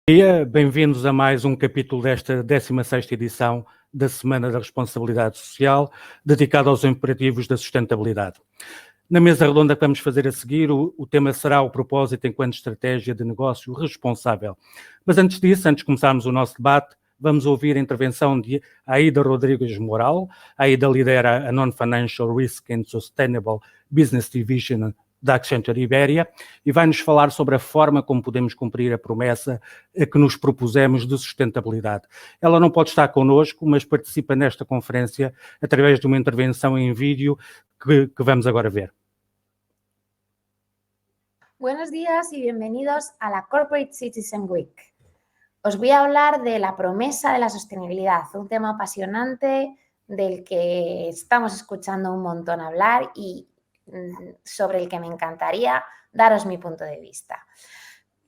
Dia, bem-vindos a mais um capítulo desta 16ª edição da Semana da Responsabilidade Social, dedicada aos imperativos da sustentabilidade. Na mesa redonda que vamos fazer a seguir, o tema será o propósito enquanto estratégia de negócio responsável. Mas antes disso, antes de começarmos o nosso debate, vamos ouvir a intervenção de Aida Rodrigues Moral. A Aida lidera a Non-Financial Risk and Sustainable Business Division da Accenture Ibéria e vai-nos falar sobre a forma como podemos cumprir a promessa que nos propusemos de sustentabilidade. Ela não pode estar connosco, mas participa nesta conferência através de uma intervenção em vídeo que vamos agora ver. Buenos días y bienvenidos a la Corporate Citizen Week. Os voy a hablar de la promesa de la sostenibilidad, un tema apasionante del que estamos escuchando un montón hablar y sobre el que me encantaría daros mi punto de vista.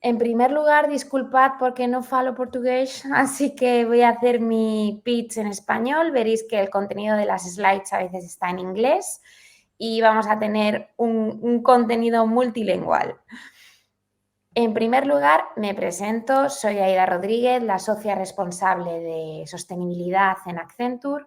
En primer lugar, disculpad porque no falo portugués, así que voy a hacer mi pitch en español. Veréis que el contenido de las slides a veces está en inglés y vamos a tener un contenido multilingüal. En primer lugar, me presento, soy Aida Rodríguez, la socia responsable de sostenibilidad en Accenture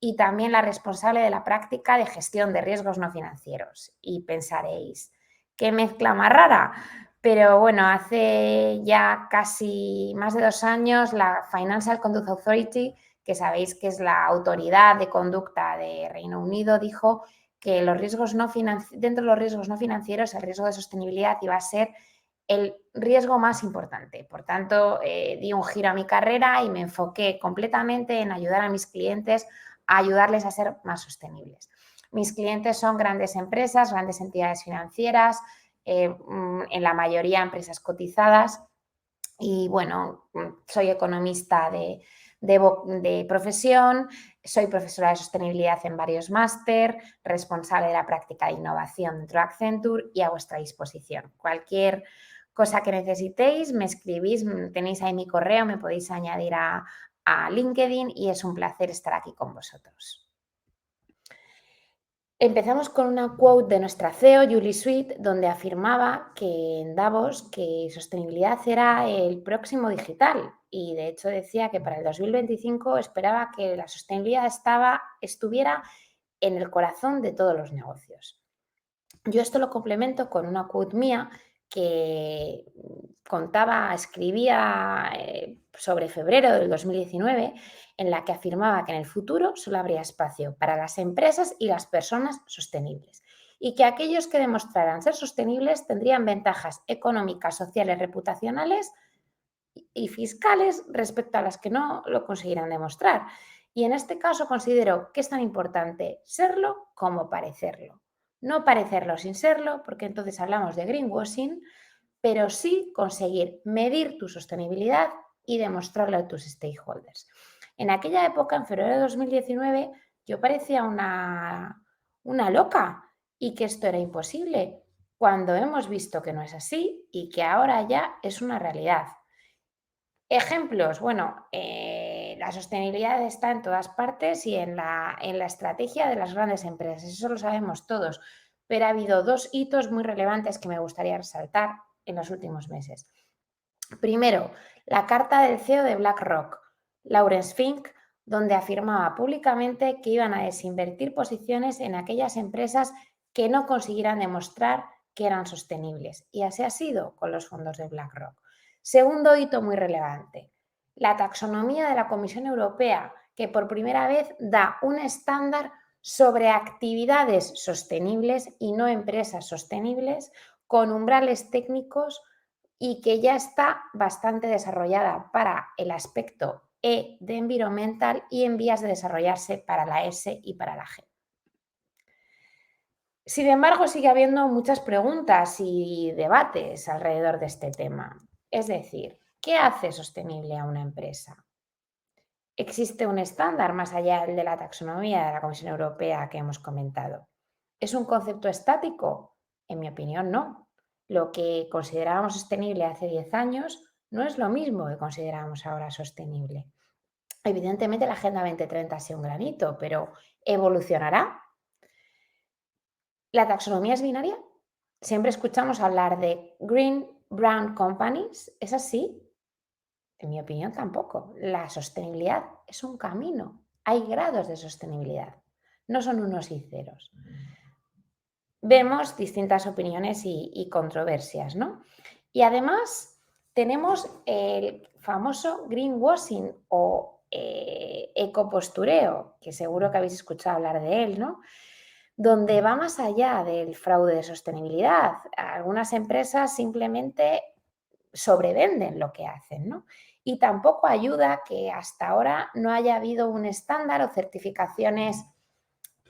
y también la responsable de la práctica de gestión de riesgos no financieros. Y pensaréis, ¿qué mezcla más rara? Pero bueno, hace ya casi más de 2 años la Financial Conduct Authority, que sabéis que es la autoridad de conducta de Reino Unido, dijo que dentro de los riesgos no financieros el riesgo de sostenibilidad iba a ser el riesgo más importante. Por tanto, di un giro a mi carrera y me enfoqué completamente en ayudar a mis clientes a ayudarles a ser más sostenibles. Mis clientes son grandes empresas, grandes entidades financieras, en la mayoría empresas cotizadas y bueno, soy economista de profesión, soy profesora de sostenibilidad en varios máster, responsable de la práctica de innovación dentro de Accenture y a vuestra disposición. Cualquier cosa que necesitéis, me escribís, tenéis ahí mi correo, me podéis añadir a LinkedIn y es un placer estar aquí con vosotros. Empezamos con una quote de nuestra CEO, Julie Sweet, donde afirmaba que en Davos que sostenibilidad era el próximo digital y de hecho decía que para el 2025 esperaba que la sostenibilidad estuviera en el corazón de todos los negocios. Yo esto lo complemento con una quote mía que escribía sobre febrero del 2019, en la que afirmaba que en el futuro solo habría espacio para las empresas y las personas sostenibles y que aquellos que demostraran ser sostenibles tendrían ventajas económicas, sociales, reputacionales y fiscales respecto a las que no lo conseguirán demostrar. Y en este caso considero que es tan importante serlo como parecerlo. No parecerlo sin serlo, porque entonces hablamos de greenwashing, pero sí conseguir medir tu sostenibilidad y demostrarlo a tus stakeholders. En aquella época, en febrero de 2019, yo parecía una loca y que esto era imposible, cuando hemos visto que no es así y que ahora ya es una realidad. Ejemplos, bueno, la sostenibilidad está en todas partes y en la estrategia de las grandes empresas, eso lo sabemos todos, pero ha habido 2 hitos muy relevantes que me gustaría resaltar en los últimos meses. Primero, la carta del CEO de BlackRock, Lawrence Fink, donde afirmaba públicamente que iban a desinvertir posiciones en aquellas empresas que no consiguieran demostrar que eran sostenibles. Y así ha sido con los fondos de BlackRock. Segundo hito muy relevante, la taxonomía de la Comisión Europea, que por primera vez da un estándar sobre actividades sostenibles y no empresas sostenibles, con umbrales técnicos y que ya está bastante desarrollada para el aspecto E de environmental y en vías de desarrollarse para la S y para la G. Sin embargo, sigue habiendo muchas preguntas y debates alrededor de este tema. Es decir, ¿qué hace sostenible a una empresa? ¿Existe un estándar más allá de la taxonomía de la Comisión Europea que hemos comentado? ¿Es un concepto estático? En mi opinión, no. Lo que considerábamos sostenible hace 10 años no es lo mismo que consideramos ahora sostenible. Evidentemente, la Agenda 2030 ha sido un gran hito, pero ¿evolucionará? ¿La taxonomía es binaria? Siempre escuchamos hablar de Green Brown Companies, ¿es así? En mi opinión, tampoco. La sostenibilidad es un camino. Hay grados de sostenibilidad. No son unos y ceros. Vemos distintas opiniones y controversias, ¿no? Y además tenemos el famoso greenwashing o ecopostureo, que seguro que habéis escuchado hablar de él, ¿no? Donde va más allá del fraude de sostenibilidad. Algunas empresas simplemente sobrevenden lo que hacen, ¿no? Y tampoco ayuda que hasta ahora no haya habido un estándar o certificaciones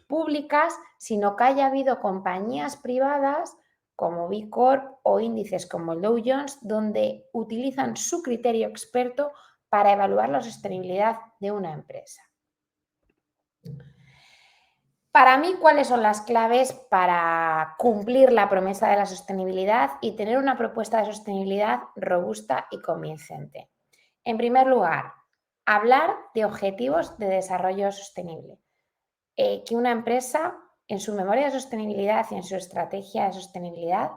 públicas, sino que haya habido compañías privadas como B Corp o índices como el Dow Jones, donde utilizan su criterio experto para evaluar la sostenibilidad de una empresa. Para mí, ¿cuáles son las claves para cumplir la promesa de la sostenibilidad y tener una propuesta de sostenibilidad robusta y convincente? En primer lugar, hablar de objetivos de desarrollo sostenible. Que una empresa en su memoria de sostenibilidad y en su estrategia de sostenibilidad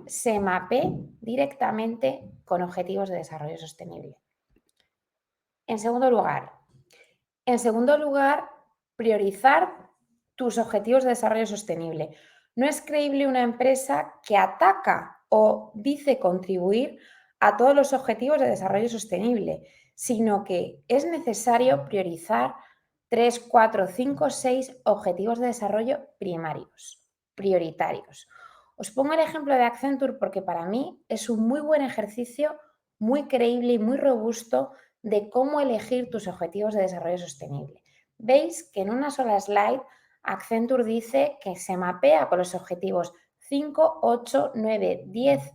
se mapee directamente con objetivos de desarrollo sostenible. En segundo lugar, priorizar tus objetivos de desarrollo sostenible. No es creíble una empresa que ataca o dice contribuir a todos los objetivos de desarrollo sostenible, sino que es necesario priorizar 3, 4, 5, 6 objetivos de desarrollo prioritarios. Os pongo el ejemplo de Accenture porque para mí es un muy buen ejercicio, muy creíble y muy robusto de cómo elegir tus objetivos de desarrollo sostenible. Veis que en una sola slide Accenture dice que se mapea con los objetivos 5, 8, 9, 10,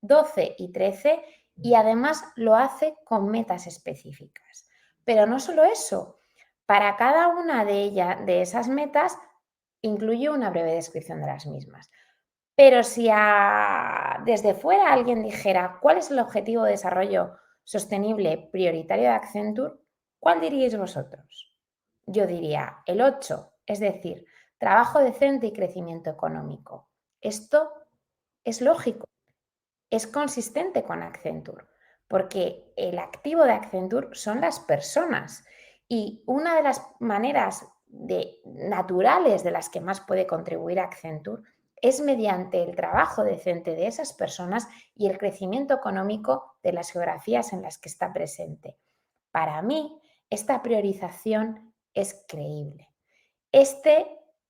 12 y 13 y además lo hace con metas específicas. Pero no solo eso, para cada una de esas metas incluye una breve descripción de las mismas. Pero si desde fuera alguien dijera cuál es el objetivo de desarrollo sostenible prioritario de Accenture, ¿cuál diríais vosotros? Yo diría el 8, es decir, trabajo decente y crecimiento económico. Esto es lógico, es consistente con Accenture, porque el activo de Accenture son las personas y una de las maneras naturales de las que más puede contribuir Accenture es mediante el trabajo decente de esas personas y el crecimiento económico de las geografías en las que está presente. Para mí, esta priorización es creíble.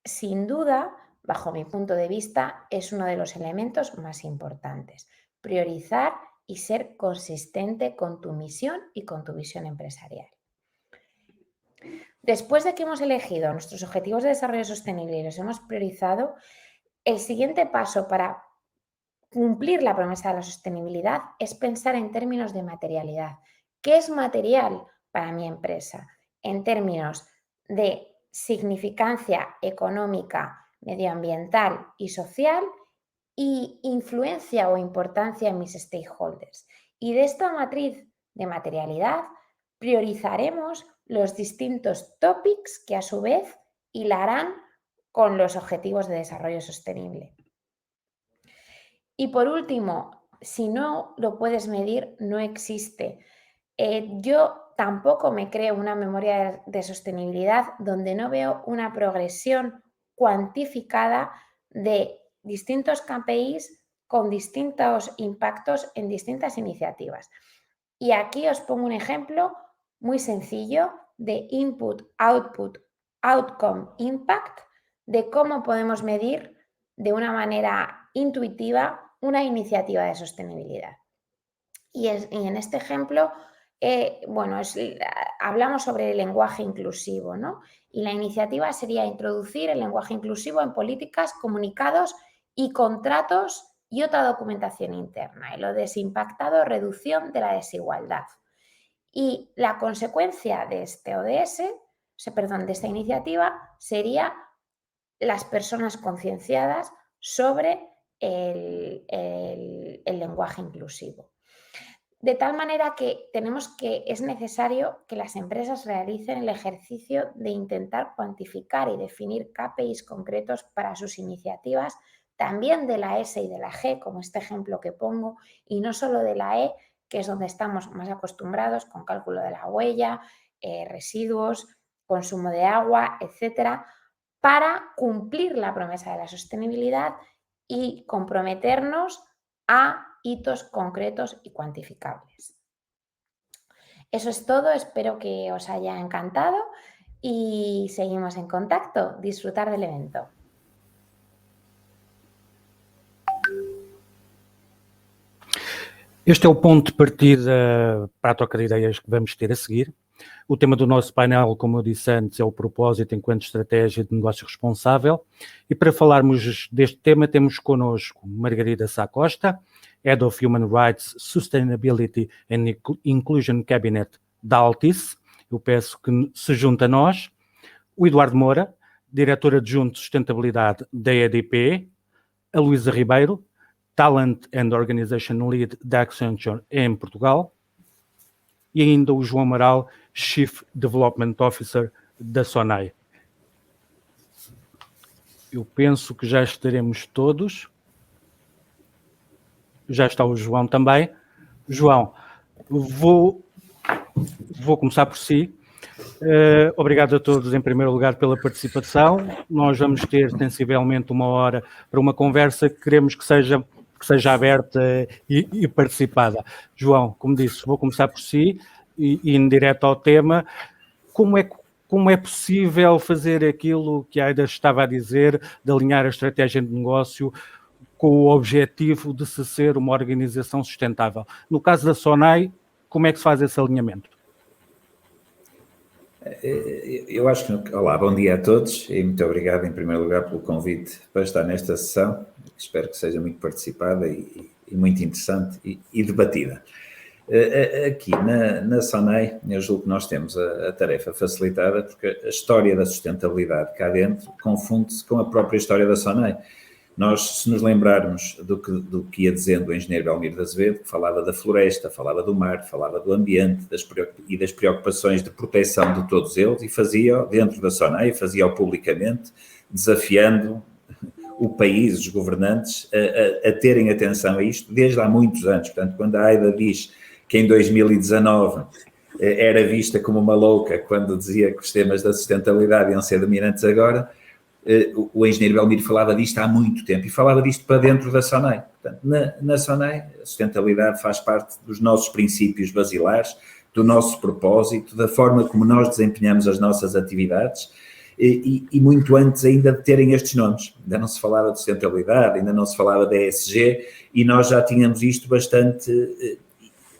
Sin duda, bajo mi punto de vista, es uno de los elementos más importantes. Priorizar y ser consistente con tu misión y con tu visión empresarial. Después de que hemos elegido nuestros objetivos de desarrollo sostenible y los hemos priorizado, el siguiente paso para cumplir la promesa de la sostenibilidad es pensar en términos de materialidad. ¿Qué es material para mi empresa? En términos de significancia económica, medioambiental y social y influencia o importancia en mis stakeholders. Y de esta matriz de materialidad priorizaremos los distintos topics que a su vez hilarán con los objetivos de desarrollo sostenible. Y por último, si no lo puedes medir, no existe. Yo tampoco me creo una memoria de sostenibilidad donde no veo una progresión cuantificada de distintos KPIs con distintos impactos en distintas iniciativas. Y aquí os pongo un ejemplo muy sencillo de input, output, outcome, impact, de cómo podemos medir de una manera intuitiva una iniciativa de sostenibilidad. Y en este ejemplo, hablamos sobre el lenguaje inclusivo, ¿no? Y la iniciativa sería introducir el lenguaje inclusivo en políticas, comunicados y contratos y otra documentación interna. Y lo desimpactado, reducción de la desigualdad. Y la consecuencia de este ODS, de esta iniciativa, sería las personas concienciadas sobre el lenguaje inclusivo. De tal manera que es necesario que las empresas realicen el ejercicio de intentar cuantificar y definir KPIs concretos para sus iniciativas, también de la S y de la G, como este ejemplo que pongo, y no solo de la E, que es donde estamos más acostumbrados, con cálculo de la huella, residuos, consumo de agua, etcétera, para cumplir la promesa de la sostenibilidad y comprometernos a hitos concretos y cuantificables. Eso es todo, espero que os haya encantado y seguimos en contacto. Disfrutar del evento. Este é o ponto de partida para a troca de ideias que vamos ter a seguir. O tema do nosso painel, como eu disse antes, é o propósito enquanto estratégia de negócio responsável. E para falarmos deste tema, temos connosco Margarida Sá Costa, Head of Human Rights, Sustainability and Inclusion Cabinet da Altice. Eu peço que se junte a nós. O Eduardo Moura, Diretor Adjunto de Sustentabilidade da EDP. A Luísa Ribeiro, Talent and Organization Lead da Accenture em Portugal. E ainda o João Amaral, Chief Development Officer da SONAI. Eu penso que já estaremos todos. Já está o João também. João, vou começar por si. Obrigado a todos, em primeiro lugar, pela participação. Nós vamos ter, sensivelmente, 1 hora para uma conversa que queremos que seja aberta e participada. João, como disse, vou começar por si e indo direto ao tema. Como é possível fazer aquilo que a Aida estava a dizer, de alinhar a estratégia de negócio com o objetivo de se ser uma organização sustentável? No caso da SONAI, como é que se faz esse alinhamento? Eu acho que... Olá, bom dia a todos e muito obrigado, em primeiro lugar, pelo convite para estar nesta sessão. Espero que seja muito participada e muito interessante e debatida. Aqui na SONAI, eu julgo que nós temos a tarefa facilitada porque a história da sustentabilidade cá dentro confunde-se com a própria história da SONAI. Nós, se nos lembrarmos do que ia dizendo o engenheiro Belmiro de Azevedo, que falava da floresta, falava do mar, falava do ambiente e das preocupações de proteção de todos eles, e fazia-o dentro da SONAI, fazia-o publicamente, desafiando o país, os governantes, a terem atenção a isto desde há muitos anos. Portanto, quando a Aida diz que em 2019 era vista como uma louca quando dizia que os temas da sustentabilidade iam ser dominantes agora, o engenheiro Belmiro falava disto há muito tempo e falava disto para dentro da SONAI. Portanto, na SONAI, a sustentabilidade faz parte dos nossos princípios basilares, do nosso propósito, da forma como nós desempenhamos as nossas atividades e muito antes ainda de terem estes nomes. Ainda não se falava de sustentabilidade, ainda não se falava da ESG e nós já tínhamos isto bastante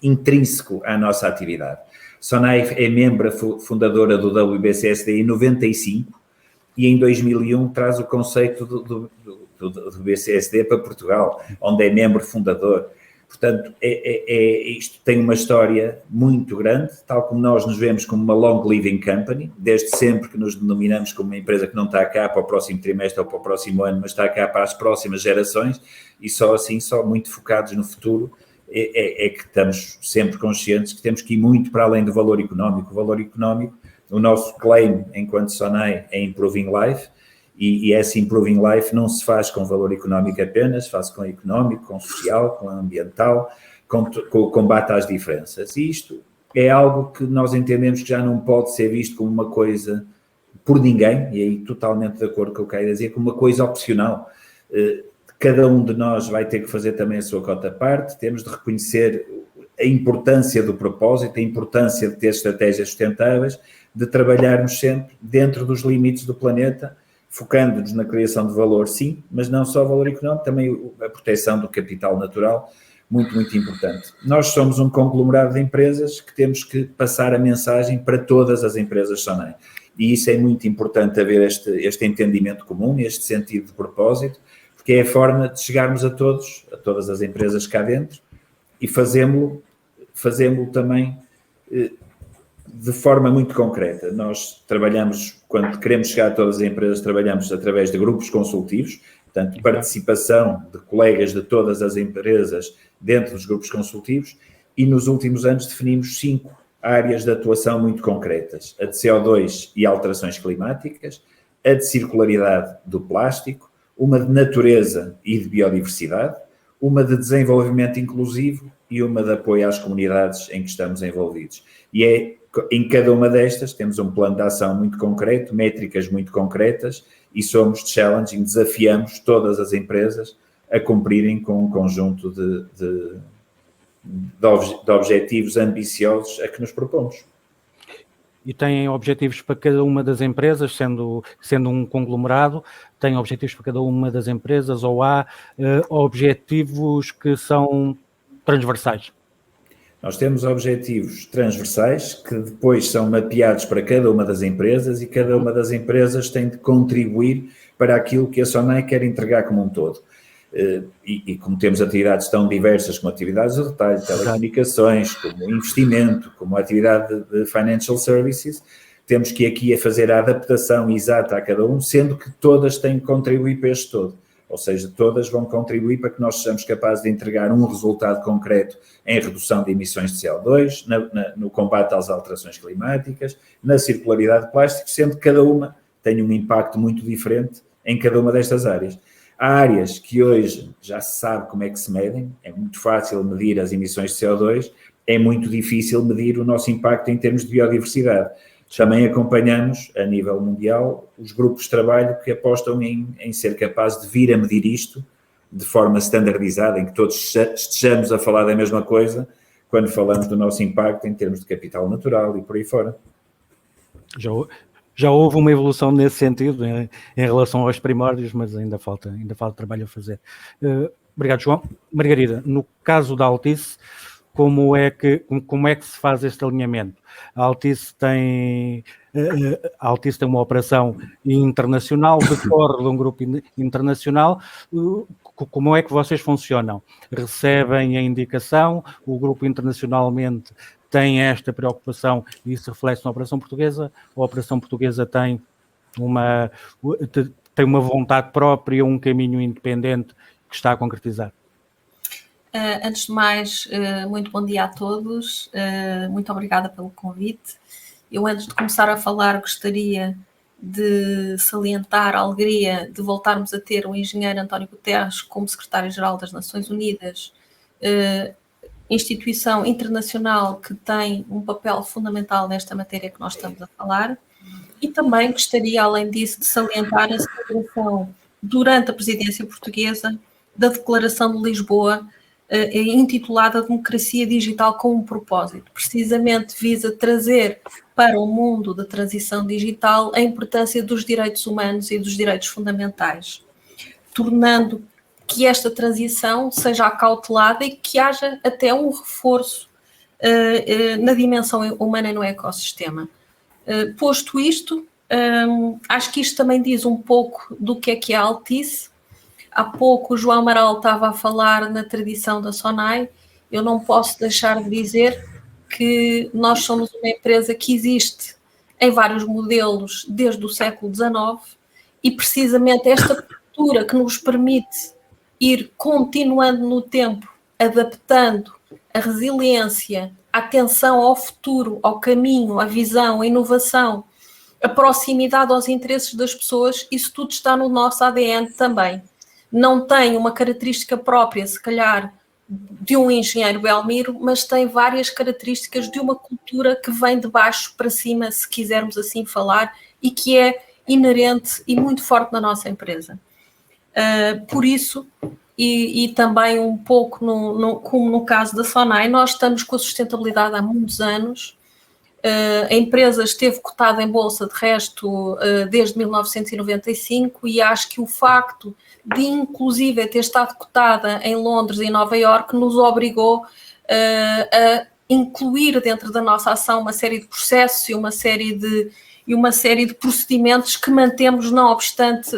intrínseco à nossa atividade. SONAI é membro fundadora do WBCSD em 95 e em 2001 traz o conceito do BCSD para Portugal, onde é membro fundador. Portanto, isto tem uma história muito grande, tal como nós nos vemos como uma long living company, desde sempre que nos denominamos como uma empresa que não está cá para o próximo trimestre ou para o próximo ano, mas está cá para as próximas gerações, e só assim, só muito focados no futuro, é que estamos sempre conscientes que temos que ir muito para além do valor económico. O valor económico, o nosso claim enquanto SONAI é Improving Life, e esse Improving Life não se faz com valor económico apenas, faz com económico, com social, com ambiental, com o combate às diferenças. E isto é algo que nós entendemos que já não pode ser visto como uma coisa por ninguém, e aí totalmente de acordo com o que eu quero dizer, como uma coisa opcional. Cada um de nós vai ter que fazer também a sua cota à parte, temos de reconhecer a importância do propósito, a importância de ter estratégias sustentáveis, de trabalharmos sempre dentro dos limites do planeta, focando-nos na criação de valor, sim, mas não só o valor económico, também a proteção do capital natural, muito, muito importante. Nós somos um conglomerado de empresas que temos que passar a mensagem para todas as empresas SONAI. E isso é muito importante haver este entendimento comum, este sentido de propósito, porque é a forma de chegarmos a todas as empresas cá dentro e fazemos-lo também de forma muito concreta. Nós trabalhamos, quando queremos chegar a todas as empresas, trabalhamos através de grupos consultivos, portanto, participação de colegas de todas as empresas dentro dos grupos consultivos, e nos últimos anos definimos 5 áreas de atuação muito concretas: a de CO2 e alterações climáticas, a de circularidade do plástico, uma de natureza e de biodiversidade, uma de desenvolvimento inclusivo e uma de apoio às comunidades em que estamos envolvidos. E em cada uma destas temos um plano de ação muito concreto, métricas muito concretas, e somos challenging, desafiamos todas as empresas a cumprirem com um conjunto de objetivos ambiciosos a que nos propomos. E têm objetivos para cada uma das empresas, sendo um conglomerado, têm objetivos para cada uma das empresas, ou há objetivos que são transversais? Nós temos objetivos transversais que depois são mapeados para cada uma das empresas e cada uma das empresas tem de contribuir para aquilo que a SONAI quer entregar como um todo. E como temos atividades tão diversas como atividades de retalho, telecomunicações, como investimento, como atividade de financial services, temos que aqui fazer a adaptação exata a cada um, sendo que todas têm que contribuir para este todo. Ou seja, todas vão contribuir para que nós sejamos capazes de entregar um resultado concreto em redução de emissões de CO2, no combate às alterações climáticas, na circularidade de plástico, sendo que cada uma tem um impacto muito diferente em cada uma destas áreas. Há áreas que hoje já se sabe como é que se medem, é muito fácil medir as emissões de CO2, é muito difícil medir o nosso impacto em termos de biodiversidade. Também acompanhamos, a nível mundial, os grupos de trabalho que apostam em ser capazes de vir a medir isto de forma standardizada, em que todos estejamos a falar da mesma coisa quando falamos do nosso impacto em termos de capital natural e por aí fora. Já houve uma evolução nesse sentido em relação aos primórdios, mas ainda falta trabalho a fazer. Obrigado, João. Margarida, no caso da Altice, como é que se faz este alinhamento? A Altice tem uma operação internacional, decorre de um grupo internacional. Como é que vocês funcionam? Recebem a indicação, o grupo internacionalmente tem esta preocupação e isso reflete na operação portuguesa? A operação portuguesa tem uma vontade própria, um caminho independente que está a concretizar? Antes de mais, muito bom dia a todos, muito obrigada pelo convite. Eu, antes de começar a falar, gostaria de salientar a alegria de voltarmos a ter o engenheiro António Guterres como secretário-geral das Nações Unidas, instituição internacional que tem um papel fundamental nesta matéria que nós estamos a falar. E também gostaria, além disso, de salientar a celebração, durante a presidência portuguesa, da Declaração de Lisboa, intitulada Democracia Digital com um Propósito. Precisamente visa trazer para o mundo da transição digital a importância dos direitos humanos e dos direitos fundamentais, tornando que esta transição seja acautelada e que haja até um reforço na dimensão humana no ecossistema. Posto isto, acho que isto também diz um pouco do que é a Altice. Há pouco o João Amaral estava a falar na tradição da SONAI. Eu não posso deixar de dizer que nós somos uma empresa que existe em vários modelos desde o século XIX e precisamente esta cultura que nos permite ir continuando no tempo, adaptando a resiliência, a atenção ao futuro, ao caminho, à visão, à inovação, a proximidade aos interesses das pessoas, isso tudo está no nosso ADN também. Não tem uma característica própria, se calhar, de um engenheiro Belmiro, mas tem várias características de uma cultura que vem de baixo para cima, se quisermos assim falar, e que é inerente e muito forte na nossa empresa. Por isso, e também um pouco como no caso da SONAI, nós estamos com a sustentabilidade há muitos anos. A empresa esteve cotada em bolsa, de resto, desde 1995, e acho que o facto de, inclusive, ter estado cotada em Londres e Nova Iorque nos obrigou a incluir dentro da nossa ação uma série de processos e uma série de procedimentos que mantemos, não obstante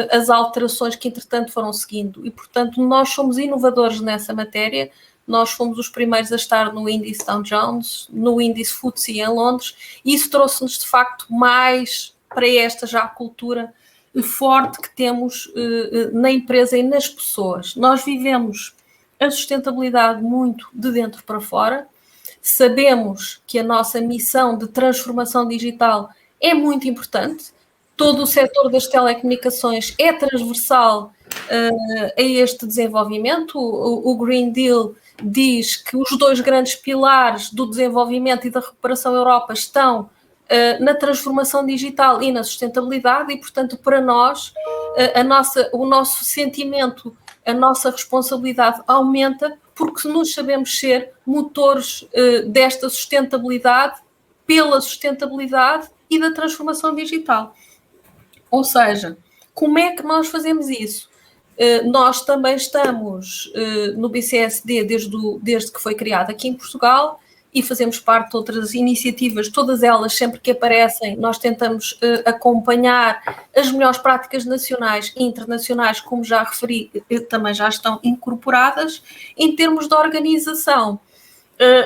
as alterações que, entretanto, foram seguindo. E, portanto, nós somos inovadores nessa matéria. Nós fomos os primeiros a estar no índice Dow Jones, no índice FTSE em Londres, e isso trouxe-nos, de facto, mais para esta já cultura forte que temos na empresa e nas pessoas. Nós vivemos a sustentabilidade muito de dentro para fora, sabemos que a nossa missão de transformação digital é muito importante, todo o setor das telecomunicações é transversal a este desenvolvimento. O Green Deal diz que os 2 grandes pilares do desenvolvimento e da recuperação da Europa estão na transformação digital e na sustentabilidade e, portanto, para nós, o nosso sentimento, a nossa responsabilidade aumenta porque nos sabemos ser motores desta sustentabilidade, pela sustentabilidade e da transformação digital. Ou seja, como é que nós fazemos isso? Nós também estamos no BCSD desde que foi criado aqui em Portugal e fazemos parte de outras iniciativas, todas elas, sempre que aparecem, nós tentamos acompanhar as melhores práticas nacionais e internacionais, como já referi, também já estão incorporadas. Em termos de organização,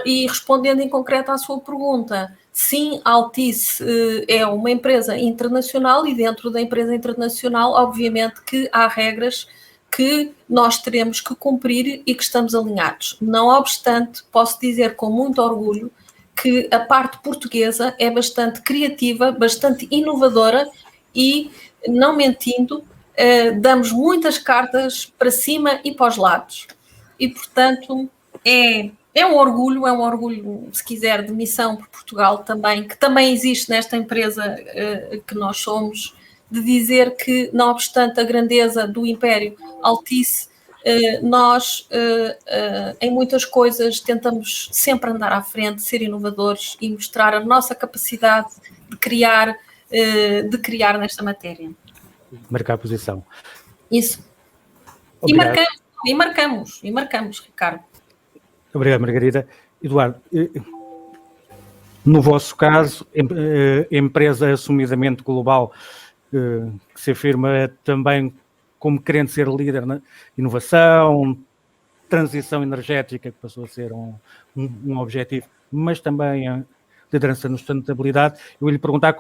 e respondendo em concreto à sua pergunta, sim, a Altice é uma empresa internacional e dentro da empresa internacional, obviamente que há regras que nós teremos que cumprir e que estamos alinhados. Não obstante, posso dizer com muito orgulho que a parte portuguesa é bastante criativa, bastante inovadora e, não mentindo, damos muitas cartas para cima e para os lados. E, portanto, é um orgulho, se quiser, de missão por Portugal também, que também existe nesta empresa que nós somos, de dizer que, não obstante a grandeza do Império Altice, nós, em muitas coisas, tentamos sempre andar à frente, ser inovadores e mostrar a nossa capacidade de criar nesta matéria. Marcar a posição. Isso. E marcamos, Ricardo. Obrigado, Margarida. Eduardo, no vosso caso, empresa assumidamente global, que se afirma também como querendo ser líder na inovação, transição energética, que passou a ser um objetivo, mas também a liderança na sustentabilidade. Eu ia lhe perguntar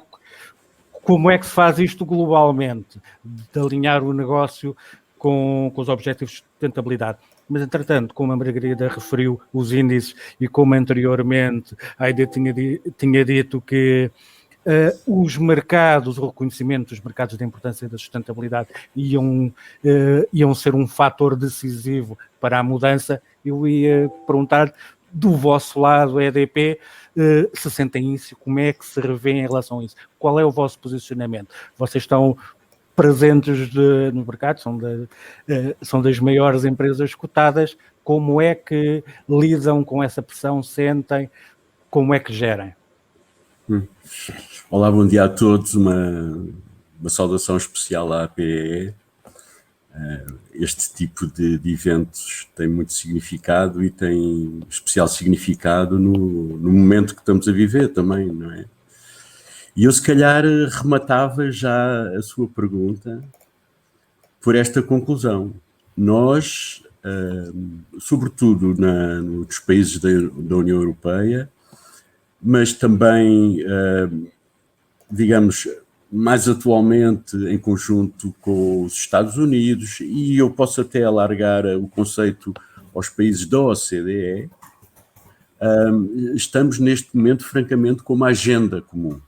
como é que se faz isto globalmente, de alinhar o negócio com os objetivos de sustentabilidade. Mas, entretanto, como a Margarida referiu os índices e como anteriormente a Aida tinha dito que os mercados, o reconhecimento dos mercados da importância da sustentabilidade iam ser um fator decisivo para a mudança, eu ia perguntar, do vosso lado, EDP, se sentem isso, como é que se revê em relação a isso? Qual é o vosso posicionamento? Vocês estão presentes no mercado, são das maiores empresas cotadas, como é que lidam com essa pressão, sentem, como é que gerem? Olá, bom dia a todos, uma saudação especial à APE. Este tipo de eventos tem muito significado e tem especial significado no momento que estamos a viver também, não é? E eu, se calhar, rematava já a sua pergunta por esta conclusão. Nós, sobretudo nos países da União Europeia, mas também, digamos, mais atualmente em conjunto com os Estados Unidos, e eu posso até alargar o conceito aos países da OCDE, estamos neste momento, francamente, com uma agenda comum.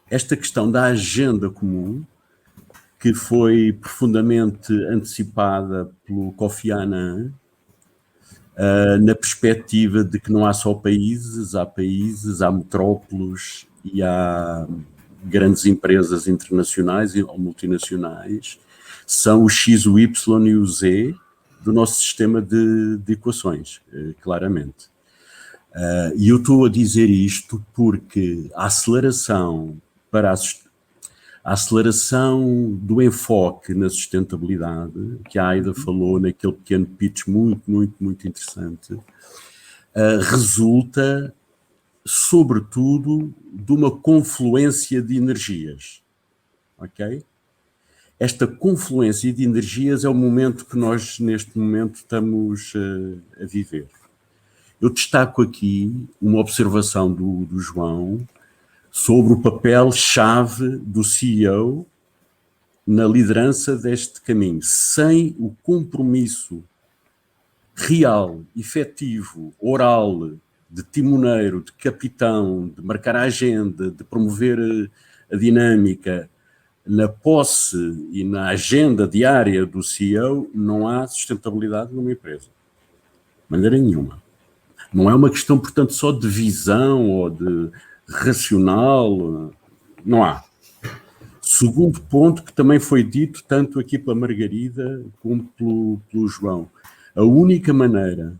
Esta questão da agenda comum, que foi profundamente antecipada pelo Kofi Annan, na perspectiva de que não há só países, há metrópoles e há grandes empresas internacionais ou multinacionais, são o X, o Y e o Z do nosso sistema de equações, claramente. E eu estou a dizer isto porque a aceleração do enfoque na sustentabilidade, que a Aida falou naquele pequeno pitch muito interessante, resulta, sobretudo, de uma confluência de energias, ok? Esta confluência de energias é o momento que nós, neste momento, estamos a viver. Eu destaco aqui uma observação do João sobre o papel-chave do CEO na liderança deste caminho. Sem o compromisso real, efetivo, oral, de timoneiro, de capitão, de marcar a agenda, de promover a dinâmica, na posse e na agenda diária do CEO, não há sustentabilidade numa empresa. De maneira nenhuma. Não é uma questão, portanto, só de visão ou de racional. Não há. Segundo ponto, que também foi dito tanto aqui pela Margarida como pelo João. A única maneira,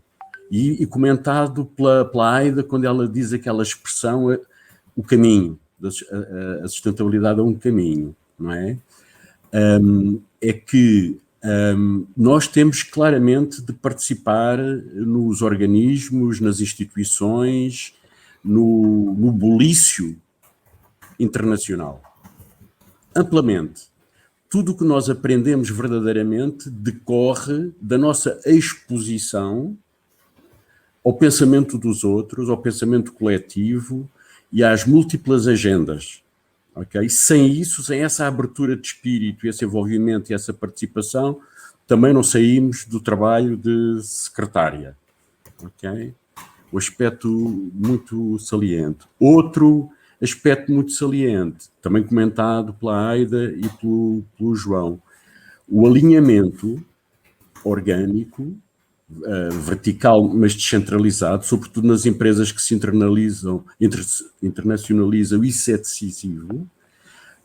e comentado pela Aida, quando ela diz aquela expressão, o caminho, a sustentabilidade é um caminho, não é? É que nós temos claramente de participar nos organismos, nas instituições, no bulício internacional. Amplamente. Tudo o que nós aprendemos verdadeiramente decorre da nossa exposição ao pensamento dos outros, ao pensamento coletivo e às múltiplas agendas. Okay? Sem isso, sem essa abertura de espírito, esse envolvimento e essa participação, também não saímos do trabalho de secretária. Okay? Um aspecto muito saliente. Outro aspecto muito saliente, também comentado pela Aida e pelo João, o alinhamento orgânico, vertical, mas descentralizado, sobretudo nas empresas que se internacionalizam, isso é decisivo.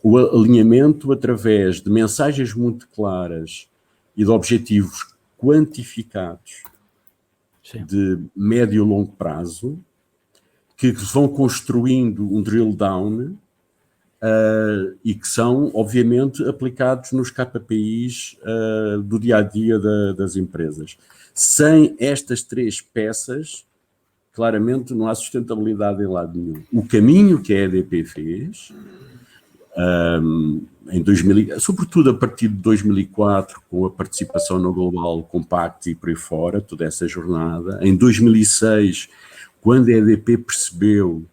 O alinhamento através de mensagens muito claras e de objetivos quantificados. Sim. De médio e longo prazo, que vão construindo um drill down e que são, obviamente, aplicados nos KPIs do dia-a-dia das empresas. Sem estas três peças, claramente não há sustentabilidade em lado nenhum. O caminho que a EDP fez, sobretudo a partir de 2004, com a participação no Global Compact e por aí fora, toda essa jornada, em 2006, quando a EDP percebeu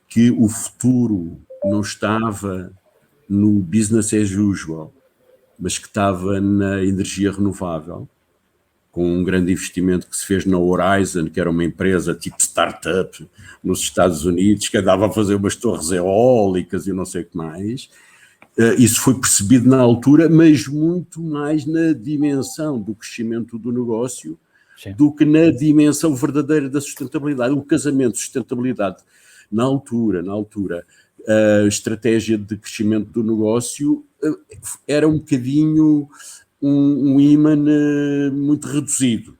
que o futuro não estava no business as usual, mas que estava na energia renovável, com um grande investimento que se fez na Horizon, que era uma empresa tipo startup nos Estados Unidos, que andava a fazer umas torres eólicas e não sei o que mais. Isso foi percebido na altura, mas muito mais na dimensão do crescimento do negócio, sim, do que na dimensão verdadeira da sustentabilidade. O casamento de sustentabilidade na altura, a estratégia de crescimento do negócio era um bocadinho um ímã muito reduzido,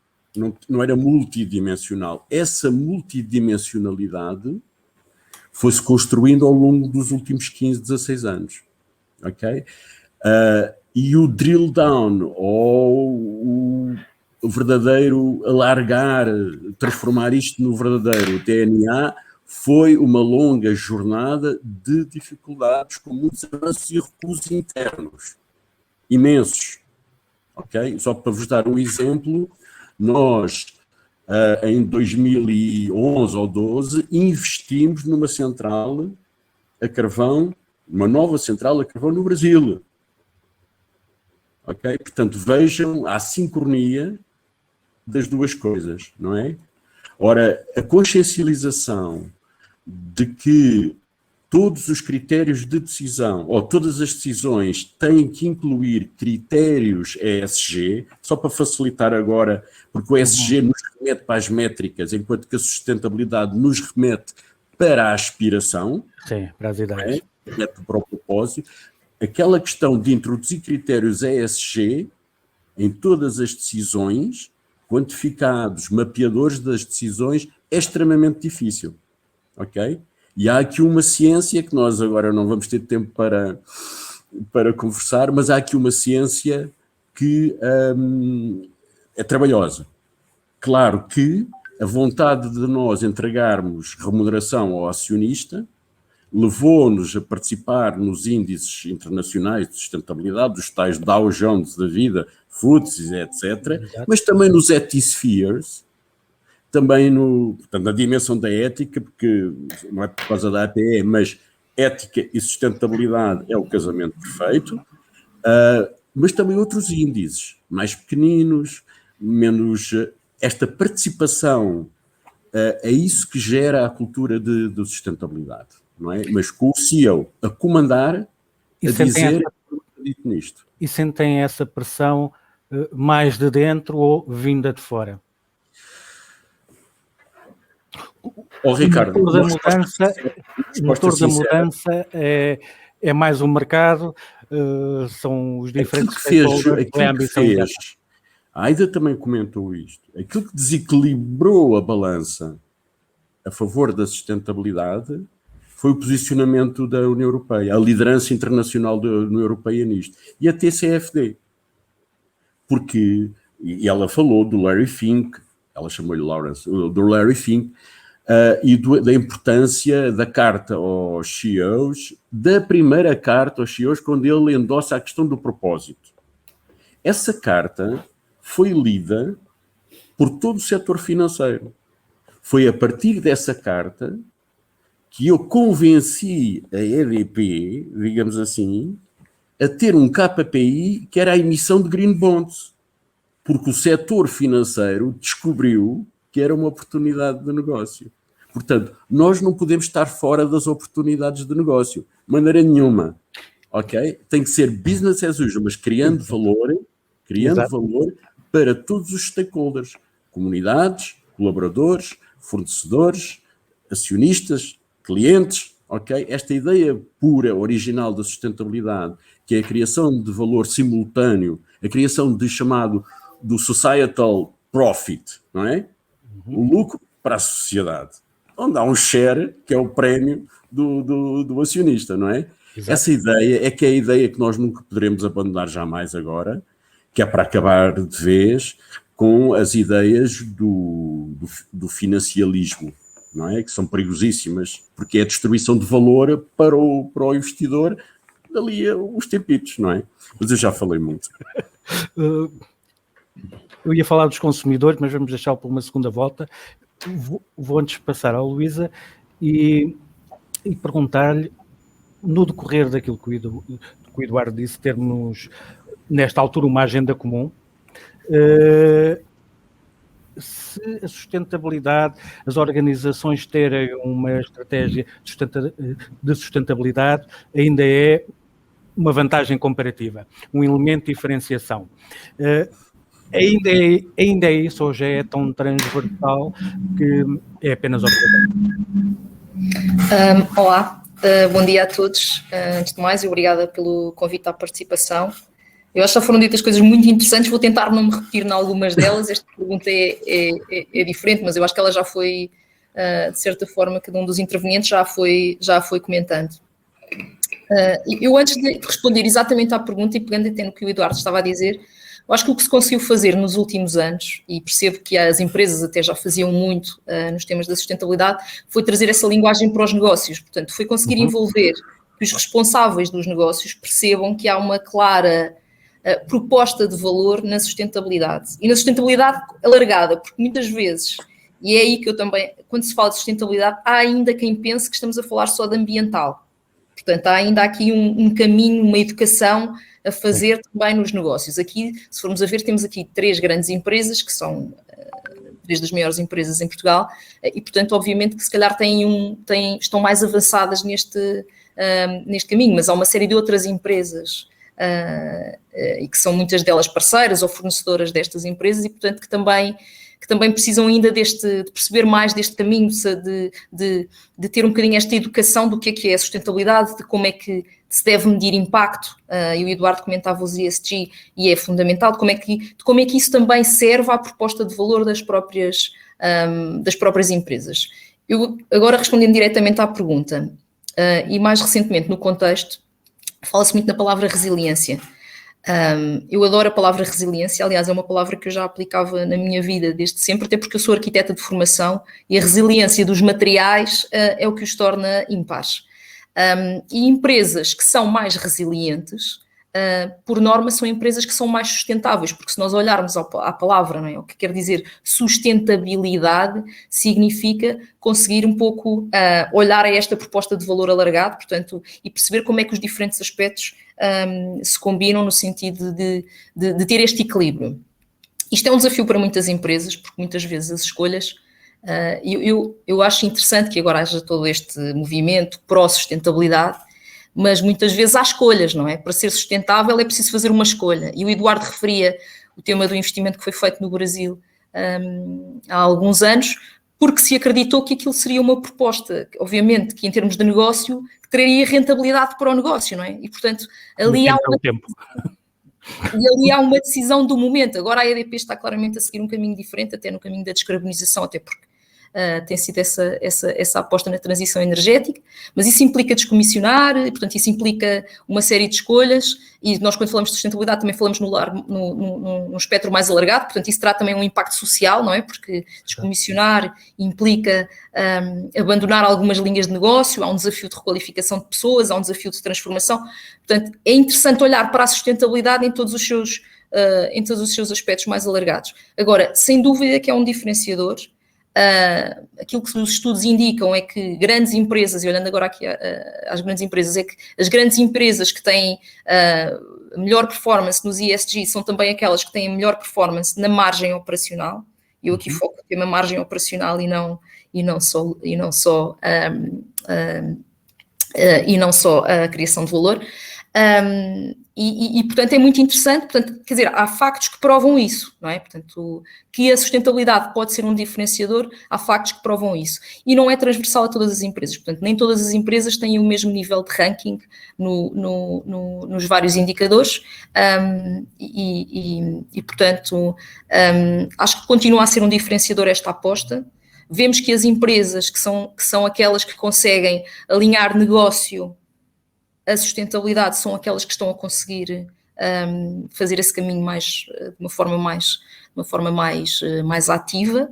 não era multidimensional. Essa multidimensionalidade foi-se construindo ao longo dos últimos 15, 16 anos. Okay? E o drill down, ou o verdadeiro alargar, transformar isto no verdadeiro DNA, foi uma longa jornada de dificuldades, com muitos avanços e recuos internos, imensos. Okay? Só para vos dar um exemplo, nós, em 2011 ou 12, investimos numa central a carvão, uma nova central a carvão no Brasil. Okay? Portanto, vejam a sincronia das duas coisas, não é? Ora, a consciencialização de que todos os critérios de decisão, ou todas as decisões, têm que incluir critérios ESG, só para facilitar agora, porque o ESG nos remete para as métricas, enquanto que a sustentabilidade nos remete para a aspiração. Sim, para as ideias. Para o propósito. Aquela questão de introduzir critérios ESG em todas as decisões, quantificados, mapeadores das decisões, é extremamente difícil. Ok? E há aqui uma ciência que nós agora não vamos ter tempo para conversar, mas há aqui uma ciência que é trabalhosa. Claro que a vontade de nós entregarmos remuneração ao acionista levou-nos a participar nos índices internacionais de sustentabilidade, dos tais Dow Jones da vida, FTSE, etc., mas também nos Ethispheres, também portanto, na dimensão da ética, porque não é por causa da APE, mas ética e sustentabilidade é o casamento perfeito, mas também outros índices, mais pequeninos, menos... Esta participação é isso que gera a cultura de sustentabilidade, não é? Mas com o CEO a comandar, a dizer acredito nisto. E sentem essa pressão mais de dentro ou vinda de fora? Ó, Ricardo, O motor da mudança é mais o mercado, são os diferentes stakeholders, é a ambição interna. A Aida também comentou isto. Aquilo que desequilibrou a balança a favor da sustentabilidade foi o posicionamento da União Europeia, a liderança internacional da União Europeia nisto. E a TCFD. Porque, e ela falou do Larry Fink, ela chamou-lhe Lawrence, do Larry Fink, e da importância da carta aos CEOs, da primeira carta aos CEOs, quando ele endossa a questão do propósito. Essa carta foi lida por todo o setor financeiro. Foi a partir dessa carta que eu convenci a EDP, digamos assim, a ter um KPI que era a emissão de green bonds, porque o setor financeiro descobriu que era uma oportunidade de negócio. Portanto, nós não podemos estar fora das oportunidades de negócio, de maneira nenhuma, ok? Tem que ser business as usual, mas criando valor para todos os stakeholders, comunidades, colaboradores, fornecedores, acionistas, clientes, ok? Esta ideia pura, original da sustentabilidade, que é a criação de valor simultâneo, a criação de chamado do societal profit, não é? O lucro para a sociedade, onde há um share, que é o prémio do acionista, não é? Exato. Essa ideia é que é a ideia que nós nunca poderemos abandonar jamais agora, que é para acabar de vez com as ideias do financialismo, não é? Que são perigosíssimas, porque é a destruição de valor para o investidor, dali os tempitos, não é? Mas eu já falei muito. Eu ia falar dos consumidores, mas vamos deixá-lo para uma segunda volta. Vou antes passar à Luísa e perguntar-lhe, no decorrer daquilo que o Eduardo disse, termos, nesta altura, uma agenda comum, se a sustentabilidade, as organizações terem uma estratégia de sustentabilidade, ainda é uma vantagem comparativa, um elemento de diferenciação. Ainda é isso, ou já é tão transversal que é apenas obrigatório? Olá, bom dia a todos. Antes de mais, obrigada pelo convite à participação. Eu acho que já foram ditas coisas muito interessantes, vou tentar não me repetir em algumas delas. Esta pergunta é diferente, mas eu acho que ela já foi, de certa forma, cada um dos intervenientes já foi comentando. Eu, antes de responder exatamente à pergunta e pegando até no que o Eduardo estava a dizer, eu acho que o que se conseguiu fazer nos últimos anos, e percebo que as empresas até já faziam muito nos temas da sustentabilidade, foi trazer essa linguagem para os negócios. Portanto, foi conseguir envolver que os responsáveis dos negócios percebam que há uma clara proposta de valor na sustentabilidade. E na sustentabilidade alargada, porque muitas vezes, e é aí que eu também, quando se fala de sustentabilidade, há ainda quem pense que estamos a falar só de ambiental. Portanto, há ainda aqui um caminho, uma educação a fazer também nos negócios. Aqui, se formos a ver, temos aqui 3 grandes empresas, que são 3 das maiores empresas em Portugal, e, portanto, obviamente que se calhar estão mais avançadas neste caminho, mas há uma série de outras empresas, e que são muitas delas parceiras ou fornecedoras destas empresas, e, portanto, que também precisam ainda de perceber mais deste caminho, de ter um bocadinho esta educação do que é a sustentabilidade, de como é que se deve medir impacto, e o Eduardo comentava os ESG, e é fundamental, de como é que isso também serve à proposta de valor das próprias empresas. Eu, agora, respondendo diretamente à pergunta, e mais recentemente no contexto, fala-se muito na palavra resiliência. Eu adoro a palavra resiliência, aliás, é uma palavra que eu já aplicava na minha vida desde sempre, até porque eu sou arquiteta de formação e a resiliência dos materiais é o que os torna impares. E empresas que são mais resilientes, por norma, são empresas que são mais sustentáveis, porque se nós olharmos à palavra, não é? O que quer dizer sustentabilidade, significa conseguir um pouco olhar a esta proposta de valor alargado, portanto, e perceber como é que os diferentes aspectos se combinam no sentido de ter este equilíbrio. Isto é um desafio para muitas empresas, porque muitas vezes as escolhas... Eu acho interessante que agora haja todo este movimento pró-sustentabilidade, mas muitas vezes há escolhas, não é? Para ser sustentável é preciso fazer uma escolha. E o Eduardo referia o tema do investimento que foi feito no Brasil há alguns anos, porque se acreditou que aquilo seria uma proposta, obviamente, que em termos de negócio, que traria rentabilidade para o negócio, não é? E, portanto, ali há uma decisão do momento. Agora a EDP está claramente a seguir um caminho diferente, até no caminho da descarbonização, até porque tem sido essa aposta na transição energética, mas isso implica descomissionar, portanto isso implica uma série de escolhas, e nós quando falamos de sustentabilidade também falamos no espectro mais alargado, portanto isso terá também um impacto social, não é? Porque descomissionar implica abandonar algumas linhas de negócio, há um desafio de requalificação de pessoas, há um desafio de transformação, portanto é interessante olhar para a sustentabilidade em todos os seus aspectos mais alargados. Agora, sem dúvida que é um diferenciador. Aquilo que os estudos indicam é que grandes empresas, e olhando agora aqui às grandes empresas, é que as grandes empresas que têm melhor performance nos ESG são também aquelas que têm melhor performance na margem operacional. Eu aqui foco no tema margem operacional e não só a criação de valor. E, portanto, é muito interessante, portanto, quer dizer, há factos que provam isso, não é? Portanto, que a sustentabilidade pode ser um diferenciador, há factos que provam isso. E não é transversal a todas as empresas, portanto, nem todas as empresas têm o mesmo nível de ranking nos vários indicadores, portanto, acho que continua a ser um diferenciador esta aposta. Vemos que as empresas que são aquelas que conseguem alinhar negócio a sustentabilidade são aquelas que estão a conseguir fazer esse caminho de uma forma mais ativa.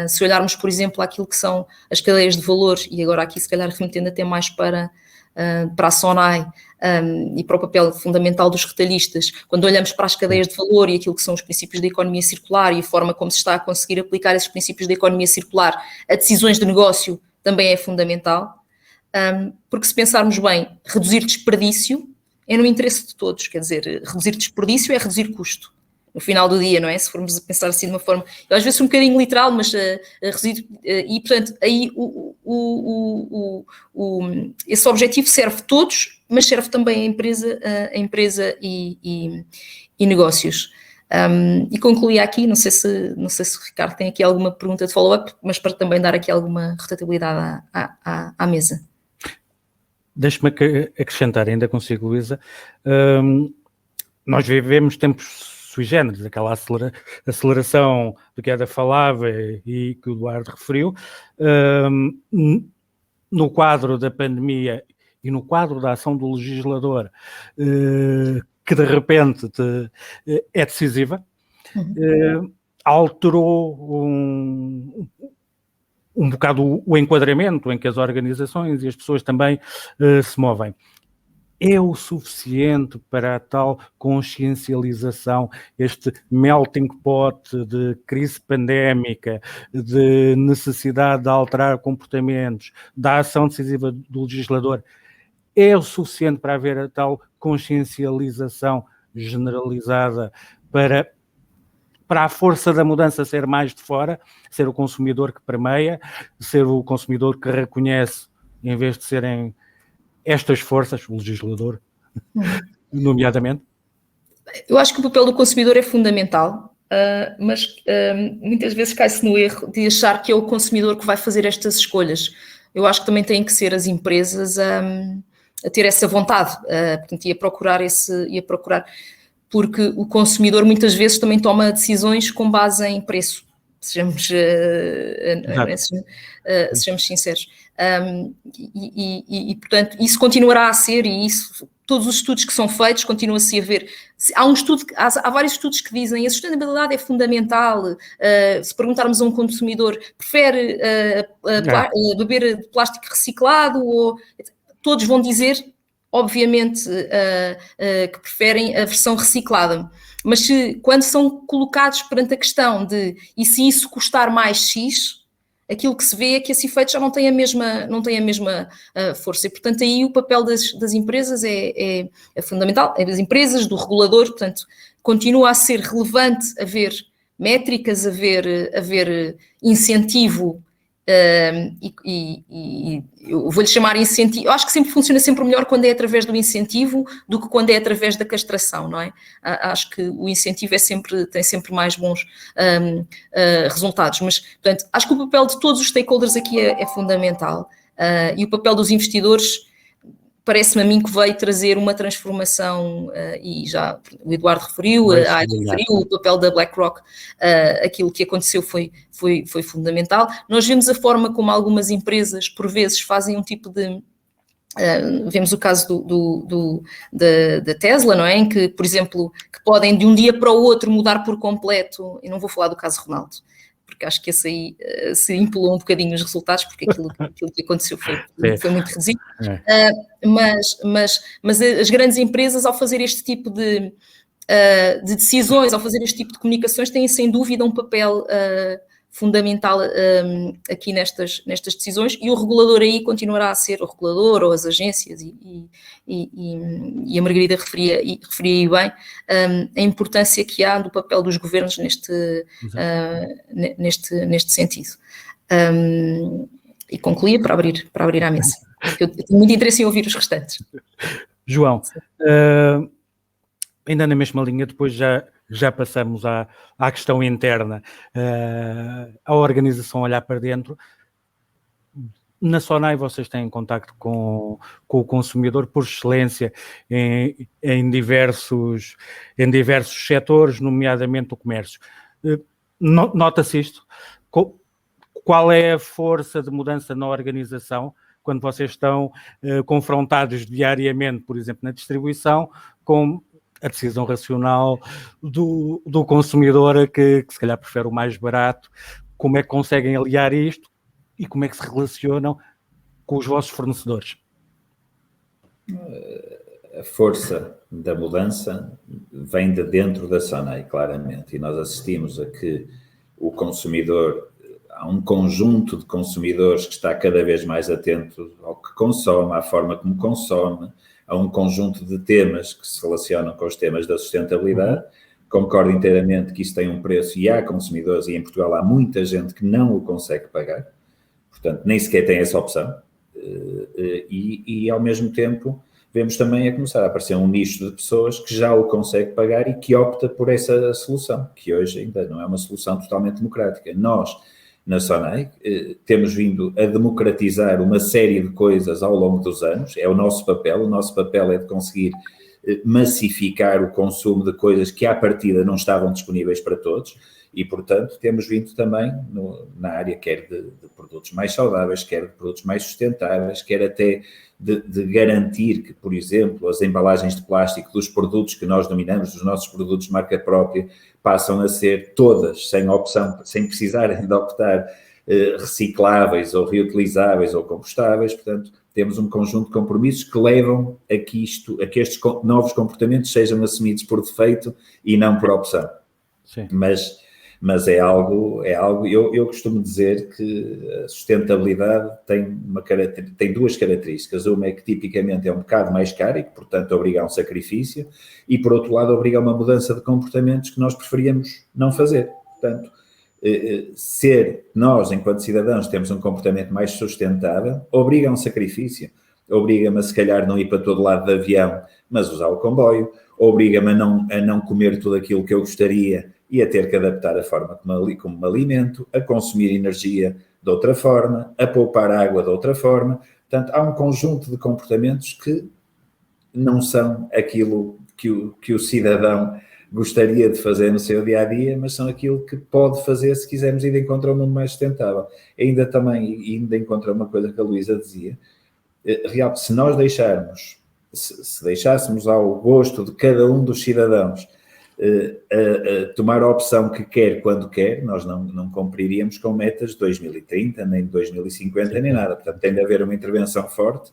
Se olharmos, por exemplo, àquilo que são as cadeias de valor, e agora aqui se calhar remetendo até mais para a SONAI e para o papel fundamental dos retalhistas, quando olhamos para as cadeias de valor e aquilo que são os princípios da economia circular e a forma como se está a conseguir aplicar esses princípios da economia circular a decisões de negócio também é fundamental. Porque se pensarmos bem, reduzir desperdício é no interesse de todos, quer dizer, reduzir desperdício é reduzir custo, no final do dia, não é? Se formos a pensar assim de uma forma, eu às vezes um bocadinho literal, mas e portanto, aí esse objetivo serve a todos, mas serve também a empresa e negócios. E concluí aqui, não sei se o Ricardo tem aqui alguma pergunta de follow-up, mas para também dar aqui alguma rotatividade à mesa. Deixe-me acrescentar ainda consigo, Luísa. Nós vivemos tempos sui generis, aquela aceleração do que Ada falava e que o Eduardo referiu. No quadro da pandemia e no quadro da ação do legislador, que de repente é decisiva, alterou um bocado o enquadramento em que as organizações e as pessoas também se movem. É o suficiente para a tal consciencialização, este melting pot de crise pandémica, de necessidade de alterar comportamentos, da ação decisiva do legislador? É o suficiente para haver a tal consciencialização generalizada para a força da mudança ser mais de fora, ser o consumidor que permeia, ser o consumidor que reconhece, em vez de serem estas forças, o legislador, nomeadamente? Eu acho que o papel do consumidor é fundamental, mas muitas vezes cai-se no erro de achar que é o consumidor que vai fazer estas escolhas. Eu acho que também têm que ser as empresas a ter essa vontade, portanto, e a procurar porque o consumidor muitas vezes também toma decisões com base em preço, sejamos sinceros. Portanto, isso continuará a ser, e isso, todos os estudos que são feitos continuam-se a ver. Há vários estudos que dizem que a sustentabilidade é fundamental. Se perguntarmos a um consumidor, prefere beber de plástico reciclado, ou todos vão dizer, obviamente, que preferem a versão reciclada. Mas quando são colocados perante a questão de e se isso custar mais X, aquilo que se vê é que esse efeito já não tem a mesma força. E, portanto, aí o papel das empresas é fundamental. Das empresas, do regulador, portanto, continua a ser relevante haver métricas, haver incentivo Eu vou-lhe chamar incentivo. Eu acho que sempre funciona sempre melhor quando é através do incentivo do que quando é através da castração, não é? Acho que o incentivo tem sempre mais bons resultados. Mas, portanto, acho que o papel de todos os stakeholders aqui é fundamental. E o papel dos investidores parece-me a mim que veio trazer uma transformação, e já o Eduardo referiu, a Aida referiu, o papel da BlackRock, aquilo que aconteceu foi fundamental. Nós vemos a forma como algumas empresas, por vezes, fazem um tipo de... vemos o caso da Tesla, não é? Em que, por exemplo, que podem de um dia para o outro mudar por completo, e não vou falar do caso Ronaldo, porque acho que esse aí se empolou um bocadinho os resultados, porque aquilo que aconteceu foi muito reduzido. Mas as grandes empresas, ao fazer este tipo de decisões, ao fazer este tipo de comunicações, têm sem dúvida um papel fundamental aqui nestas decisões, e o regulador aí continuará a ser o regulador ou as agências, e a Margarida referia bem a importância que há do papel dos governos neste sentido. E concluía para abrir à mesa. Eu tenho muito interesse em ouvir os restantes. João, ainda na mesma linha, depois já passamos à questão interna, a organização olhar para dentro. Na SONAI vocês têm contacto com o consumidor por excelência em diversos setores, nomeadamente o comércio. Nota-se isto? Qual é a força de mudança na organização quando vocês estão confrontados diariamente, por exemplo, na distribuição, com a decisão racional do consumidor que se calhar prefere o mais barato? Como é que conseguem aliar isto e como é que se relacionam com os vossos fornecedores? A força da mudança vem de dentro da SONAI, claramente, e nós assistimos a que o consumidor, há um conjunto de consumidores que está cada vez mais atento ao que consome, à forma como consome, a um conjunto de temas que se relacionam com os temas da sustentabilidade. Concordo inteiramente que isso tem um preço e há consumidores, e em Portugal há muita gente que não o consegue pagar, portanto nem sequer tem essa opção, e ao mesmo tempo vemos também a começar a aparecer um nicho de pessoas que já o consegue pagar e que opta por essa solução, que hoje ainda não é uma solução totalmente democrática. Nós, na SONAI, temos vindo a democratizar uma série de coisas ao longo dos anos, é o nosso papel é de conseguir massificar o consumo de coisas que à partida não estavam disponíveis para todos, e portanto temos vindo também na área quer de produtos mais saudáveis, quer de produtos mais sustentáveis, quer até de garantir que, por exemplo, as embalagens de plástico dos produtos que nós dominamos, dos nossos produtos de marca própria, passam a ser todas sem opção, sem precisarem de optar recicláveis ou reutilizáveis ou compostáveis. Portanto, temos um conjunto de compromissos que levam a que estes novos comportamentos sejam assumidos por defeito e não por opção. Sim. Mas é algo eu costumo dizer que a sustentabilidade tem duas características. Uma é que tipicamente é um bocado mais cara e que, portanto, obriga a um sacrifício, e, por outro lado, obriga a uma mudança de comportamentos que nós preferíamos não fazer. Portanto, nós, enquanto cidadãos, temos um comportamento mais sustentável, obriga a um sacrifício. Obriga-me a, se calhar, não ir para todo lado de avião, mas usar o comboio. Obriga-me a não comer tudo aquilo que eu gostaria e a ter que adaptar a forma como me alimento, a consumir energia de outra forma, a poupar água de outra forma. Portanto, há um conjunto de comportamentos que não são aquilo que o cidadão gostaria de fazer no seu dia-a-dia, mas são aquilo que pode fazer se quisermos ir de encontro a um mundo mais sustentável. Ainda de encontro a uma coisa que a Luísa dizia, se nós se deixássemos ao gosto de cada um dos cidadãos a tomar a opção que quer quando quer, nós não cumpriríamos com metas de 2030, nem de 2050, nem nada. Portanto, tem de haver uma intervenção forte,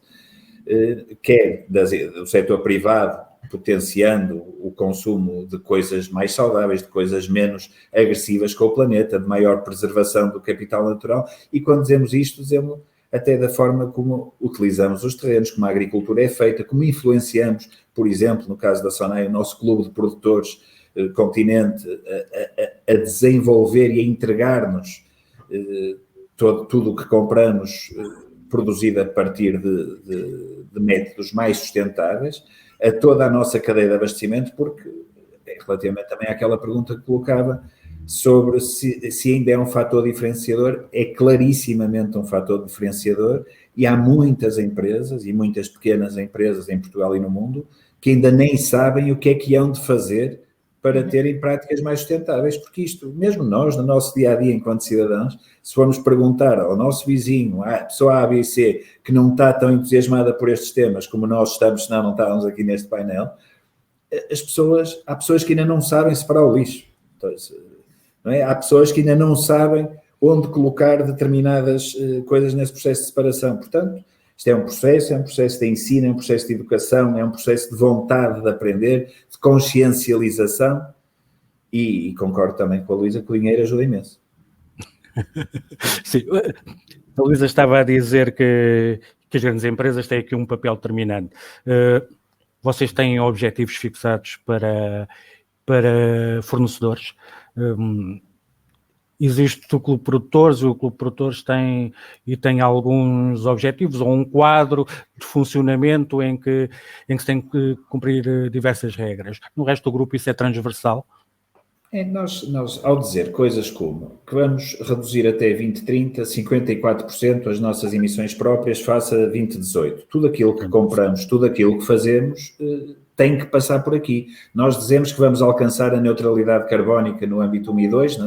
quer do setor privado, potenciando o consumo de coisas mais saudáveis, de coisas menos agressivas com o planeta, de maior preservação do capital natural, e quando dizemos isto, dizemos até da forma como utilizamos os terrenos, como a agricultura é feita, como influenciamos, por exemplo, no caso da SONAI, o nosso clube de produtores continente, a desenvolver e a entregar-nos tudo o que compramos produzido a partir de métodos mais sustentáveis, a toda a nossa cadeia de abastecimento, porque relativamente também àquela pergunta que colocava sobre se ainda é um fator diferenciador, é clarissimamente um fator diferenciador, e há muitas empresas e muitas pequenas empresas em Portugal e no mundo que ainda nem sabem o que é que hão de fazer para terem práticas mais sustentáveis, porque isto, mesmo nós, no nosso dia-a-dia enquanto cidadãos, se formos perguntar ao nosso vizinho, à pessoa A, B e C, que não está tão entusiasmada por estes temas como nós estamos, senão não estávamos aqui neste painel, há pessoas que ainda não sabem separar o lixo. Então, não é? Há pessoas que ainda não sabem onde colocar determinadas coisas nesse processo de separação. Portanto, isto é um processo de ensino, é um processo de educação, é um processo de vontade de aprender, de consciencialização, e concordo também com a Luísa que o dinheiro ajuda imenso. Sim, a Luísa estava a dizer que as grandes empresas têm aqui um papel determinante. Vocês têm objetivos fixados para fornecedores? Existe o Clube de Produtores, o Clube de Produtores tem alguns objetivos, ou um quadro de funcionamento em que se tem que cumprir diversas regras. No resto do grupo isso é transversal? Nós, ao dizer coisas como que vamos reduzir até 2030, 54% as nossas emissões próprias face a 2018, tudo aquilo que compramos, tudo aquilo que fazemos tem que passar por aqui. Nós dizemos que vamos alcançar a neutralidade carbónica no âmbito 1 e 2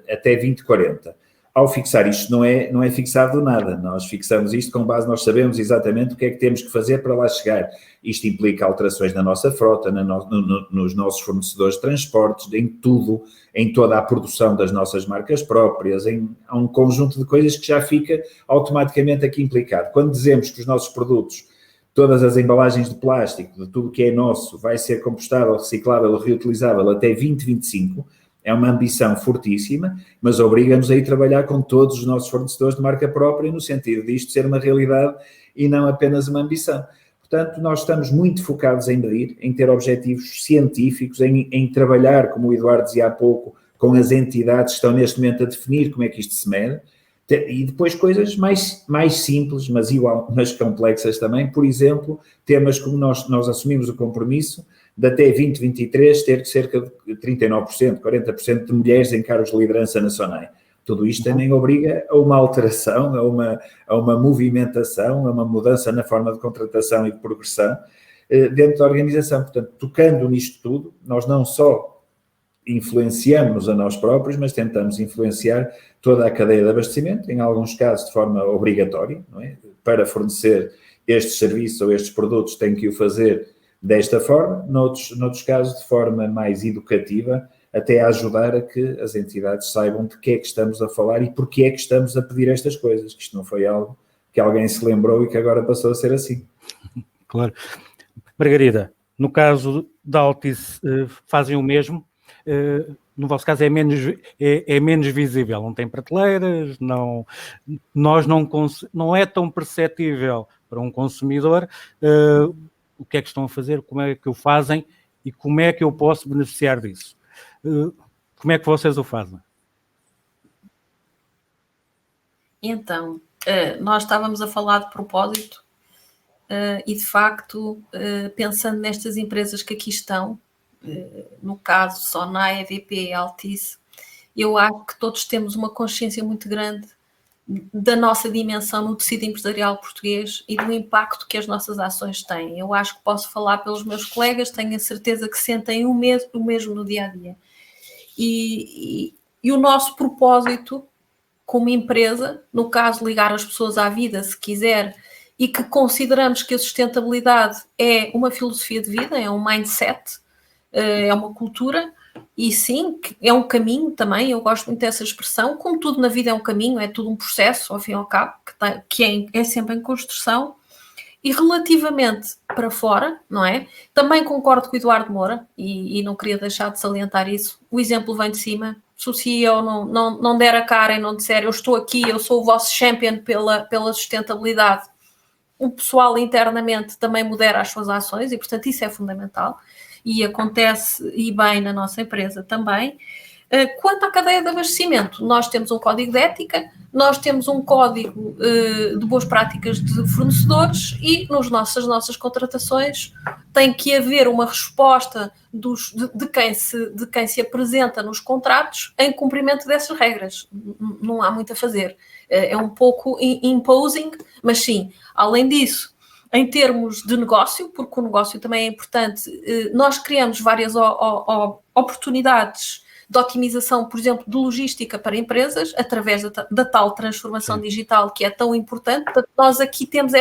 até 2040. Ao fixar isto, não é fixado do nada. Nós fixamos isto com base, nós sabemos exatamente o que é que temos que fazer para lá chegar. Isto implica alterações na nossa frota, nos nossos fornecedores de transportes, em tudo, em toda a produção das nossas marcas próprias, há um conjunto de coisas que já fica automaticamente aqui implicado. Quando dizemos que os nossos produtos, todas as embalagens de plástico, de tudo que é nosso, vai ser compostável, reciclável, reutilizável até 2025, é uma ambição fortíssima, mas obriga-nos a ir trabalhar com todos os nossos fornecedores de marca própria, no sentido disto ser uma realidade e não apenas uma ambição. Portanto, nós estamos muito focados em medir, em ter objetivos científicos, em trabalhar, como o Eduardo dizia há pouco, com as entidades que estão neste momento a definir como é que isto se mede, e depois coisas mais simples, mas complexas também. Por exemplo, temas como nós assumimos o compromisso de até 2023 ter cerca de 39%, 40% de mulheres em cargos de liderança na SONAI. Tudo isto também obriga a uma alteração, a uma movimentação, a uma mudança na forma de contratação e de progressão dentro da organização. Portanto, tocando nisto tudo, nós não só influenciamos a nós próprios, mas tentamos influenciar toda a cadeia de abastecimento, em alguns casos de forma obrigatória, não é? Para fornecer estes serviços ou estes produtos tem que o fazer desta forma, noutros casos de forma mais educativa, até a ajudar a que as entidades saibam de que é que estamos a falar e porque é que estamos a pedir estas coisas, que isto não foi algo que alguém se lembrou e que agora passou a ser assim. Claro. Margarida, no caso da Altice, fazem o mesmo? No vosso caso é menos visível, não tem prateleiras, não é tão perceptível para um consumidor. O que é que estão a fazer, como é que o fazem e como é que eu posso beneficiar disso? Como é que vocês o fazem? Então, nós estávamos a falar de propósito e, de facto, pensando nestas empresas que aqui estão, no caso SONAI, EDP, Altice, eu acho que todos temos uma consciência muito grande da nossa dimensão no tecido empresarial português e do impacto que as nossas ações têm. Eu acho que posso falar pelos meus colegas, tenho a certeza que sentem o mesmo no dia-a-dia. E o nosso propósito como empresa, no caso ligar as pessoas à vida, se quiser, e que consideramos que a sustentabilidade é uma filosofia de vida, é um mindset, é uma cultura, e sim, é um caminho também, eu gosto muito dessa expressão, como tudo na vida é um caminho, é tudo um processo, ao fim e ao cabo, que é sempre em construção. E relativamente para fora, não é? Também concordo com o Eduardo Moura, e não queria deixar de salientar isso, o exemplo vem de cima. Se o CEO não der a cara e não disser eu estou aqui, eu sou o vosso champion pela sustentabilidade, o pessoal internamente também modera as suas ações e, portanto, isso é fundamental. E acontece, e bem, na nossa empresa também. Quanto à cadeia de abastecimento, nós temos um código de ética, nós temos um código de boas práticas de fornecedores e nas nossas contratações tem que haver uma resposta de quem se apresenta nos contratos em cumprimento dessas regras. Não há muito a fazer. É um pouco imposing, mas sim, além disso, em termos de negócio, porque o negócio também é importante, nós criamos várias oportunidades de otimização, por exemplo, de logística para empresas, através da tal transformação digital que é tão importante. Portanto, nós aqui temos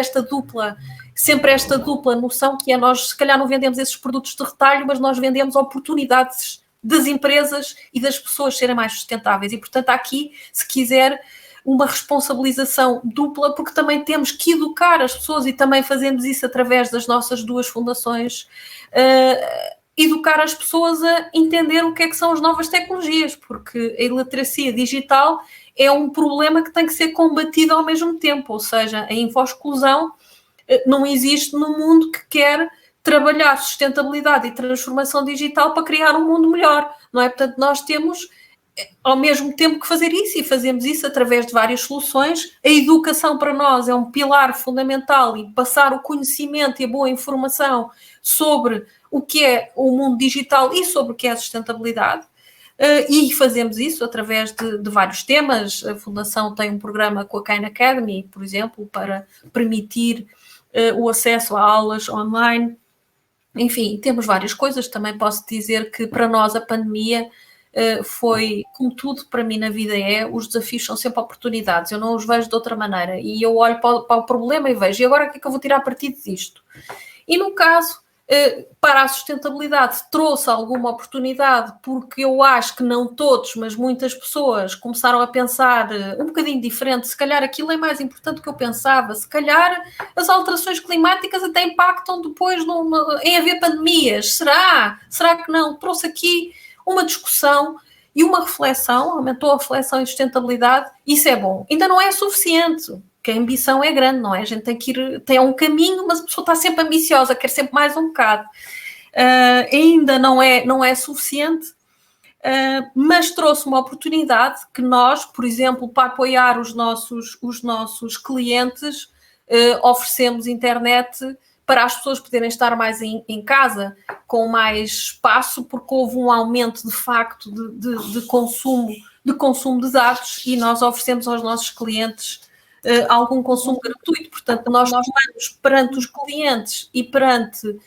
sempre esta dupla noção, que é nós, se calhar, não vendemos esses produtos de retalho, mas nós vendemos oportunidades das empresas e das pessoas serem mais sustentáveis. E, portanto, há aqui, se quiser, uma responsabilização dupla, porque também temos que educar as pessoas e também fazemos isso através das nossas duas fundações, educar as pessoas a entender o que é que são as novas tecnologias, porque a iliteracia digital é um problema que tem que ser combatido ao mesmo tempo, ou seja, a info-exclusão não existe no mundo que quer trabalhar sustentabilidade e transformação digital para criar um mundo melhor, não é? Portanto, nós temos ao mesmo tempo que fazer isso, e fazemos isso através de várias soluções. A educação para nós é um pilar fundamental, e passar o conhecimento e a boa informação sobre o que é o mundo digital e sobre o que é a sustentabilidade, e fazemos isso através de vários temas. A Fundação tem um programa com a Khan Academy, por exemplo, para permitir o acesso a aulas online. Enfim, temos várias coisas. Também posso dizer que para nós a pandemia foi, como tudo para mim na vida os desafios são sempre oportunidades, eu não os vejo de outra maneira, e eu olho para o problema e vejo, e agora o que é que eu vou tirar partido disto? E no caso, para a sustentabilidade trouxe alguma oportunidade, porque eu acho que não todos, mas muitas pessoas começaram a pensar um bocadinho diferente, se calhar aquilo é mais importante do que eu pensava, se calhar as alterações climáticas até impactam depois em haver pandemias, será que não? Trouxe aqui uma discussão e uma reflexão, aumentou a reflexão e sustentabilidade, isso é bom. Ainda não é suficiente, porque a ambição é grande, não é? A gente tem que ir, tem um caminho, mas a pessoa está sempre ambiciosa, quer sempre mais um bocado. Ainda não é suficiente, mas trouxe uma oportunidade que nós, por exemplo, para apoiar os nossos clientes, oferecemos internet para as pessoas poderem estar mais em casa, com mais espaço, porque houve um aumento de facto de consumo de dados, e nós oferecemos aos nossos clientes algum consumo gratuito. Portanto, nós tomamos perante os clientes e perante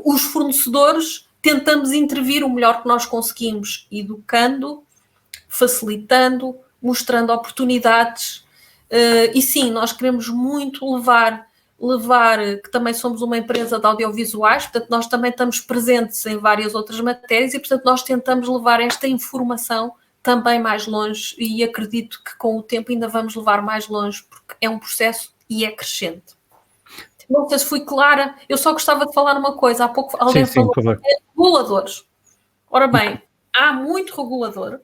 os fornecedores, tentamos intervir o melhor que nós conseguimos, educando, facilitando, mostrando oportunidades. E sim, nós queremos muito levar, que também somos uma empresa de audiovisuais, portanto nós também estamos presentes em várias outras matérias, e portanto nós tentamos levar esta informação também mais longe, e acredito que com o tempo ainda vamos levar mais longe, porque é um processo e é crescente. Não sei se fui clara, eu só gostava de falar uma coisa, há pouco alguém falou de reguladores. Ora bem, há muito regulador,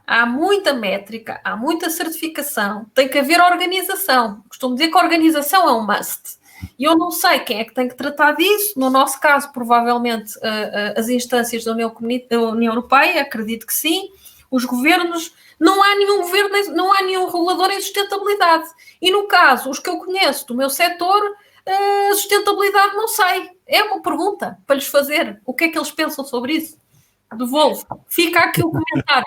há muita métrica, há muita certificação, tem que haver organização. Costumo dizer que a organização é um must. E eu não sei quem é que tem que tratar disso. No nosso caso, provavelmente, as instâncias da União Europeia, acredito que sim. Os governos, não há nenhum governo, não há nenhum regulador em sustentabilidade. E no caso, os que eu conheço do meu setor, a sustentabilidade não sei. É uma pergunta para lhes fazer. O que é que eles pensam sobre isso? Devolvo. Fica aqui o comentário.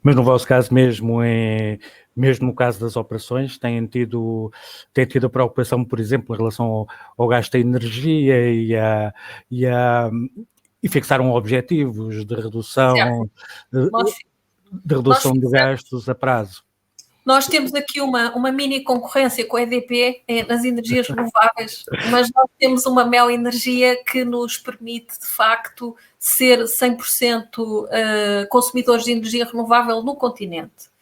Mas no vosso caso, mesmo no caso das operações, têm tido a preocupação, por exemplo, em relação ao gasto de energia e fixaram objetivos de redução, de gastos a prazo. Nós temos aqui uma mini concorrência com a EDP nas energias renováveis, mas nós temos uma Mel Energia que nos permite, de facto, ser 100% consumidores de energia renovável no continente.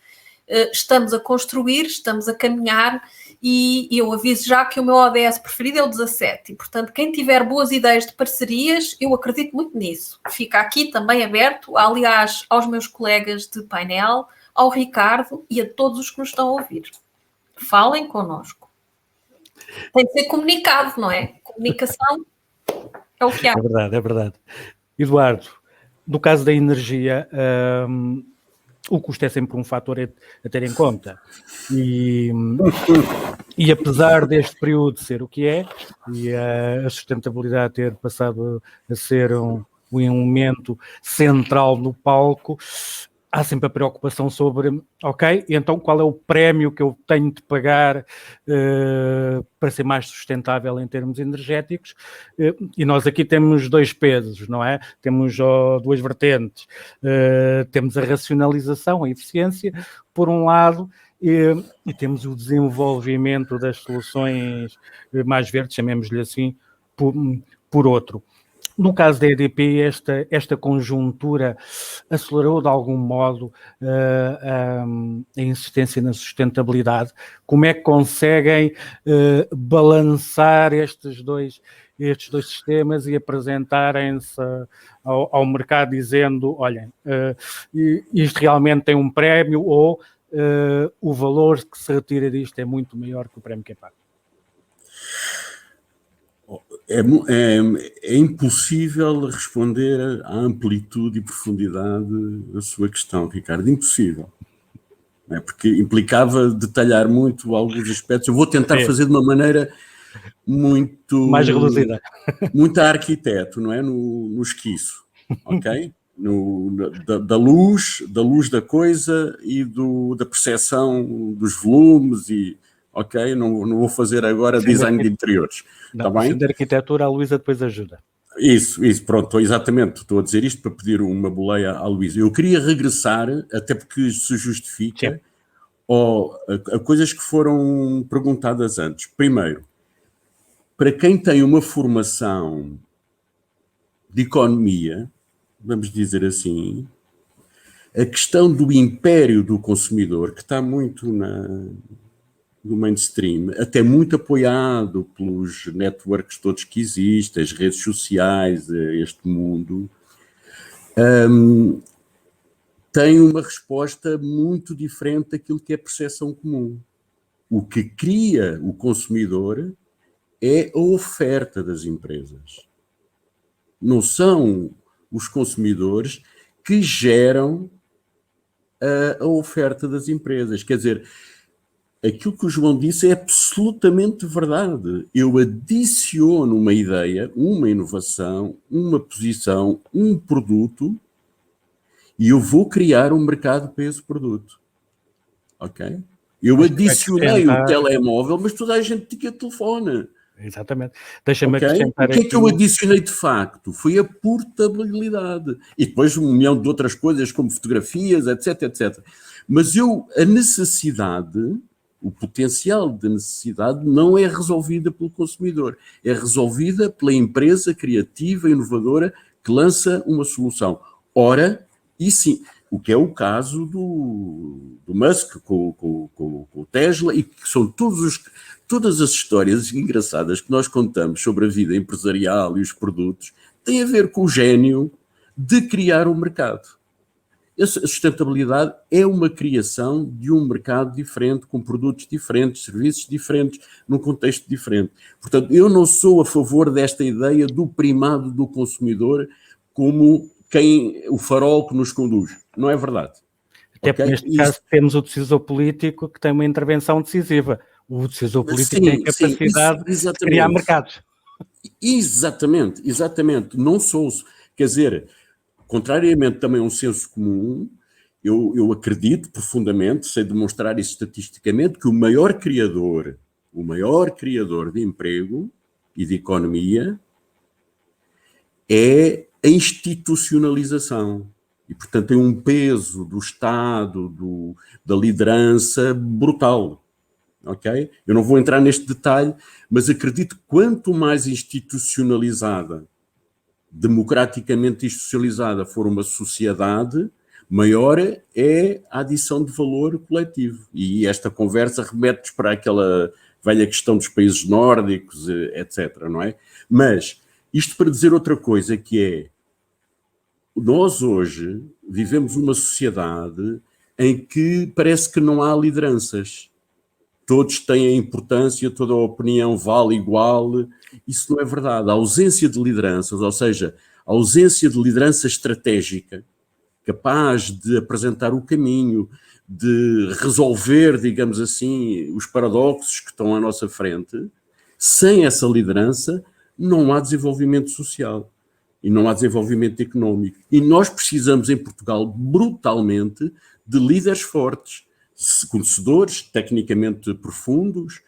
Estamos a construir, estamos a caminhar, e eu aviso já que o meu ODS preferido é o 17, e, portanto, quem tiver boas ideias de parcerias, eu acredito muito nisso. Fica aqui também aberto, aliás, aos meus colegas de painel, ao Ricardo e a todos os que nos estão a ouvir. Falem connosco. Tem que ser comunicado, não é? Comunicação é o que há. É verdade. Eduardo, no caso da energia, o custo é sempre um fator a ter em conta. E apesar deste período ser o que é, e a sustentabilidade ter passado a ser um elemento central no palco, há sempre a preocupação sobre, ok, então qual é o prémio que eu tenho de pagar para ser mais sustentável em termos energéticos? E nós aqui temos dois pesos, não é? Temos duas vertentes. Temos a racionalização, a eficiência, por um lado, e temos o desenvolvimento das soluções mais verdes, chamemos-lhe assim, por outro. No caso da EDP, esta conjuntura acelerou de algum modo a insistência na sustentabilidade. Como é que conseguem balançar estes dois sistemas e apresentarem-se ao mercado dizendo, olhem, isto realmente tem um prémio ou o valor que se retira disto é muito maior que o prémio que é pago? É impossível responder à amplitude e profundidade da sua questão, Ricardo, impossível. É porque implicava detalhar muito alguns aspectos. Eu vou tentar fazer de uma maneira muito... mais reluzida. Muito arquiteto, não é? No esquiço, ok? Da luz da coisa e da percepção dos volumes e... Ok? Não vou fazer agora design de interiores. Não, está bem? De arquitetura, a Luísa depois ajuda. Isso, pronto, exatamente. Estou a dizer isto para pedir uma boleia à Luísa. Eu queria regressar, até porque se justifica, a coisas que foram perguntadas antes. Primeiro, para quem tem uma formação de economia, vamos dizer assim, a questão do império do consumidor, que está muito no mainstream, até muito apoiado pelos networks todos que existem, as redes sociais, este mundo, tem uma resposta muito diferente daquilo que é percepção comum. O que cria o consumidor é a oferta das empresas. Não são os consumidores que geram a oferta das empresas. Quer dizer, aquilo que o João disse é absolutamente verdade. Eu adiciono uma ideia, uma inovação, uma posição, um produto e eu vou criar um mercado para esse produto. Ok? Eu adicionei o telemóvel, mas toda a gente tinha telefone. Exatamente. Deixa-me acrescentar aqui. O que é que eu adicionei de facto? Foi a portabilidade. E depois 1 milhão de outras coisas, como fotografias, etc, etc. Mas a necessidade... O potencial de necessidade não é resolvida pelo consumidor, é resolvida pela empresa criativa, inovadora, que lança uma solução. Ora, e sim, o que é o caso do Musk com o Tesla, e que são todas as histórias engraçadas que nós contamos sobre a vida empresarial e os produtos, têm a ver com o gênio de criar um mercado. A sustentabilidade é uma criação de um mercado diferente, com produtos diferentes, serviços diferentes, num contexto diferente. Portanto, eu não sou a favor desta ideia do primado do consumidor como o farol que nos conduz. Não é verdade. Até porque neste caso temos o decisor político que tem uma intervenção decisiva. O decisor político tem a capacidade de criar mercados. Exatamente. Não sou... Quer dizer... Contrariamente também a um senso comum, eu acredito profundamente, sei demonstrar isso estatisticamente, que o maior criador de emprego e de economia é a institucionalização. E, portanto, tem um peso do Estado, da liderança brutal. Okay? Eu não vou entrar neste detalhe, mas acredito que quanto mais institucionalizada, democraticamente institucionalizada for uma sociedade, maior é a adição de valor coletivo. E esta conversa remete-nos para aquela velha questão dos países nórdicos, etc., não é? Mas, isto para dizer outra coisa, que é, nós hoje vivemos uma sociedade em que parece que não há lideranças. Todos têm a importância, toda a opinião vale igual. Isso não é verdade. A ausência de lideranças, ou seja, a ausência de liderança estratégica, capaz de apresentar o caminho, de resolver, digamos assim, os paradoxos que estão à nossa frente, sem essa liderança não há desenvolvimento social e não há desenvolvimento económico. E nós precisamos em Portugal brutalmente de líderes fortes, conhecedores, tecnicamente profundos,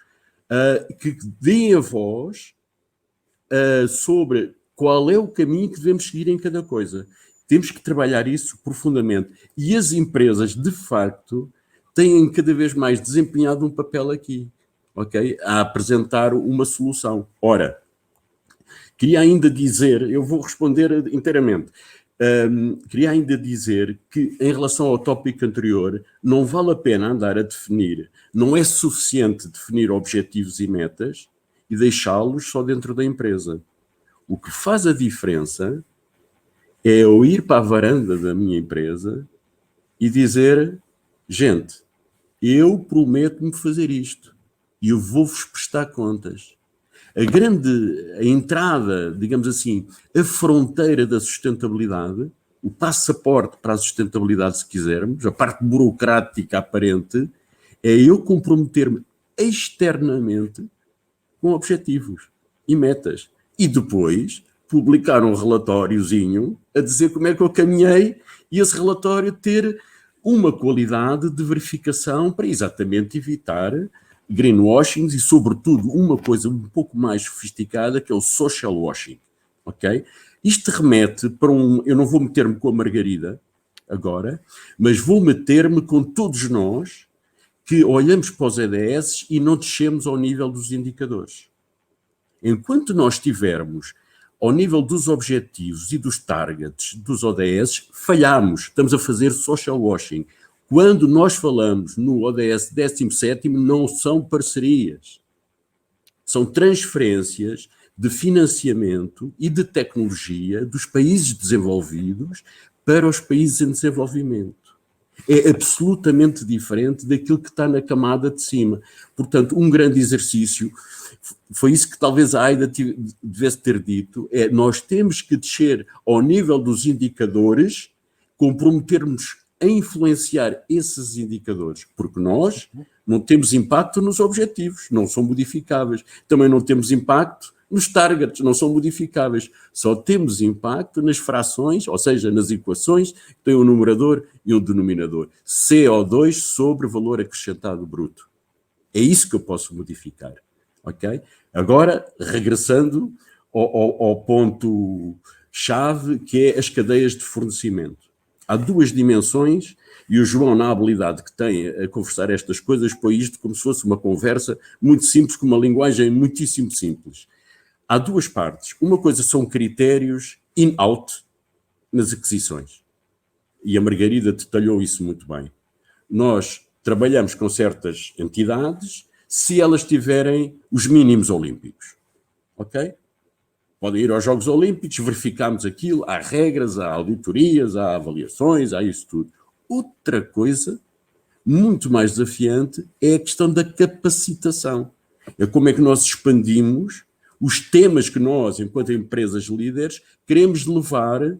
que deem a voz sobre qual é o caminho que devemos seguir em cada coisa. Temos que trabalhar isso profundamente. E as empresas, de facto, têm cada vez mais desempenhado um papel aqui, ok? A apresentar uma solução. Ora, queria ainda dizer, eu vou responder inteiramente, queria ainda dizer que, em relação ao tópico anterior, não vale a pena andar a definir, não é suficiente definir objetivos e metas e deixá-los só dentro da empresa. O que faz a diferença é eu ir para a varanda da minha empresa e dizer, gente, eu prometo-me fazer isto e eu vou-vos prestar contas. A entrada, digamos assim, a fronteira da sustentabilidade, o passaporte para a sustentabilidade, se quisermos, a parte burocrática aparente, é eu comprometer-me externamente com objetivos e metas. E depois publicar um relatóriozinho a dizer como é que eu caminhei e esse relatório ter uma qualidade de verificação para exatamente evitar greenwashing e, sobretudo, uma coisa um pouco mais sofisticada que é o social washing, ok? Isto remete para eu não vou meter-me com a Margarida agora, mas vou meter-me com todos nós que olhamos para os ODS e não descemos ao nível dos indicadores. Enquanto nós estivermos ao nível dos objetivos e dos targets dos ODS, falhamos, estamos a fazer social washing. Quando nós falamos no ODS 17º, não são parcerias, são transferências de financiamento e de tecnologia dos países desenvolvidos para os países em desenvolvimento. É absolutamente diferente daquilo que está na camada de cima. Portanto, um grande exercício, foi isso que talvez a Aida devesse ter dito, é nós temos que descer ao nível dos indicadores, comprometermos a influenciar esses indicadores, porque nós não temos impacto nos objetivos, não são modificáveis. Também não temos impacto nos targets, não são modificáveis. Só temos impacto nas frações, ou seja, nas equações que têm um numerador e um denominador. CO2 sobre valor acrescentado bruto. É isso que eu posso modificar. Ok? Agora, regressando ao ponto-chave, que é as cadeias de fornecimento. Há duas dimensões, e o João, na habilidade que tem a conversar estas coisas, põe isto como se fosse uma conversa muito simples, com uma linguagem muitíssimo simples. Há duas partes. Uma coisa são critérios in-out nas aquisições. E a Margarida detalhou isso muito bem. Nós trabalhamos com certas entidades se elas tiverem os mínimos olímpicos. Ok? Podem ir aos Jogos Olímpicos, verificamos aquilo, há regras, há auditorias, há avaliações, há isso tudo. Outra coisa, muito mais desafiante, é a questão da capacitação. É como é que nós expandimos os temas que nós, enquanto empresas líderes, queremos levar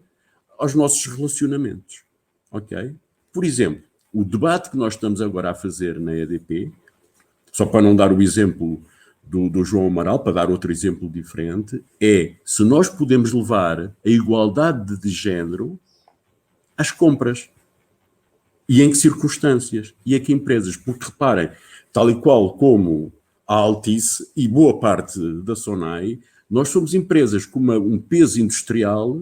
aos nossos relacionamentos. Ok? Por exemplo, o debate que nós estamos agora a fazer na EDP, só para não dar o exemplo do João Amaral, para dar outro exemplo diferente, é se nós podemos levar a igualdade de género às compras. E em que circunstâncias? E a que empresas? Porque reparem, tal e qual como a Altice e boa parte da Sonai, nós somos empresas com um peso industrial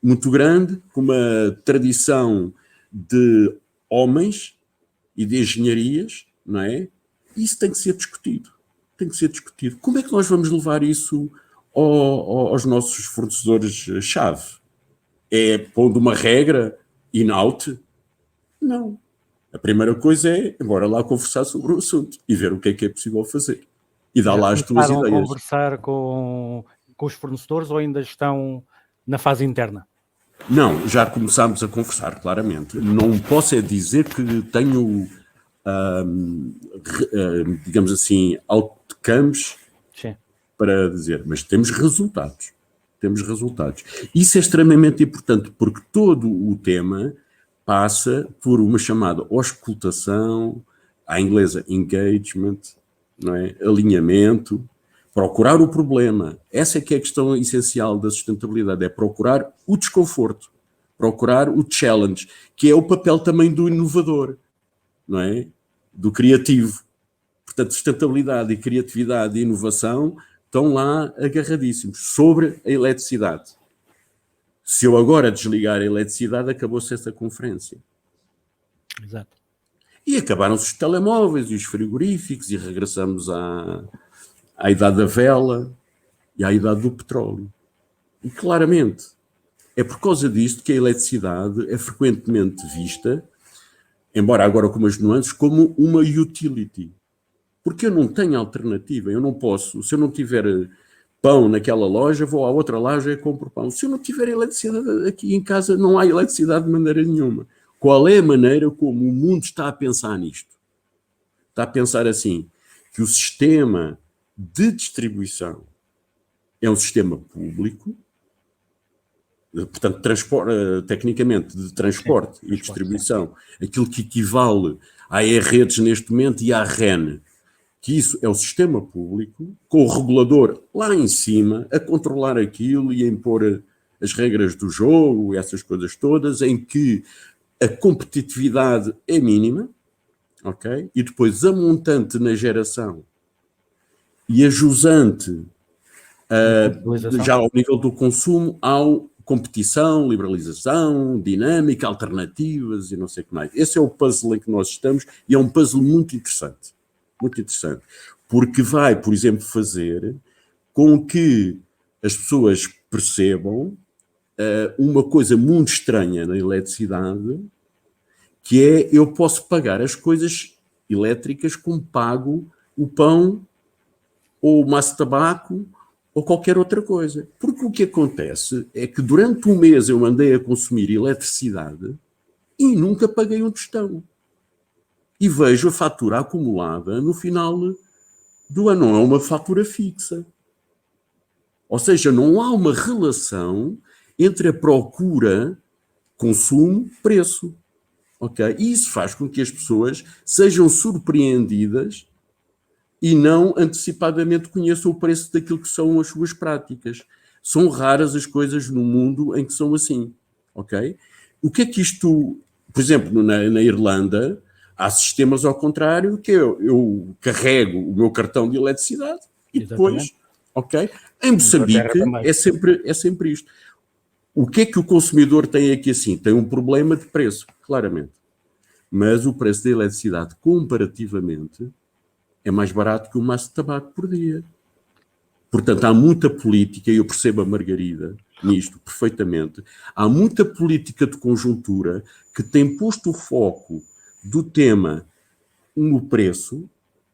muito grande, com uma tradição de homens e de engenharias, não é? Isso tem que ser discutido. Tem que ser discutido. Como é que nós vamos levar isso aos nossos fornecedores-chave? É pondo uma regra in-out? Não. A primeira coisa é, bora lá conversar sobre o assunto e ver o que é possível fazer. E dar lá as tuas ideias. Começaram a conversar com os fornecedores ou ainda estão na fase interna? Não, já começámos a conversar, claramente. Não posso é dizer que tenho, digamos assim, outcomes para dizer, mas temos resultados. temos resultados. Isso é extremamente importante, porque todo o tema passa por uma chamada auscultação, à inglesa engagement, não é? Alinhamento, procurar o problema. Essa é que é a questão essencial da sustentabilidade, é procurar o desconforto, procurar o challenge, que é o papel também do inovador, não é? Do criativo. Portanto, sustentabilidade e criatividade e inovação estão lá agarradíssimos sobre a eletricidade. Se eu agora desligar a eletricidade, acabou-se essa conferência. Exato. E acabaram-se os telemóveis e os frigoríficos e regressamos à idade da vela e à idade do petróleo. E claramente, é por causa disto que a eletricidade é frequentemente vista, embora agora com umas nuances, como uma utility. Porque eu não tenho alternativa, eu não posso, se eu não tiver pão naquela loja, vou à outra loja e compro pão. Se eu não tiver eletricidade aqui em casa, não há eletricidade de maneira nenhuma. Qual é a maneira como o mundo está a pensar nisto? Está a pensar assim, que o sistema de distribuição é um sistema público, portanto, tecnicamente, de transporte e distribuição, aquilo que equivale à redes neste momento e à REN, que isso é o sistema público, com o regulador lá em cima, a controlar aquilo e a impor as regras do jogo, essas coisas todas, em que a competitividade é mínima, ok? E depois a montante na geração e a jusante já ao nível do consumo, há competição, liberalização, dinâmica, alternativas e não sei o que mais. Esse é o puzzle em que nós estamos e é um puzzle muito interessante, porque vai, por exemplo, fazer com que as pessoas percebam uma coisa muito estranha na eletricidade, que é eu posso pagar as coisas elétricas como pago o pão ou o maço de tabaco ou qualquer outra coisa. Porque o que acontece é que durante um mês eu andei a consumir eletricidade e nunca paguei um tostão. E vejo a fatura acumulada no final do ano. Não é uma fatura fixa. Ou seja, não há uma relação entre a procura, consumo, preço. Okay? E isso faz com que as pessoas sejam surpreendidas e não antecipadamente conheçam o preço daquilo que são as suas práticas. São raras as coisas no mundo em que são assim. Okay? O que é que isto... Por exemplo, na Irlanda, há sistemas ao contrário, que eu carrego o meu cartão de eletricidade e depois... Okay? Em Moçambique é sempre isto. O que é que o consumidor tem aqui assim? Tem um problema de preço, claramente. Mas o preço da eletricidade, comparativamente, é mais barato que um maço de tabaco por dia. Portanto, há muita política, e eu percebo a Margarida nisto perfeitamente, há muita política de conjuntura que tem posto o foco do tema no preço,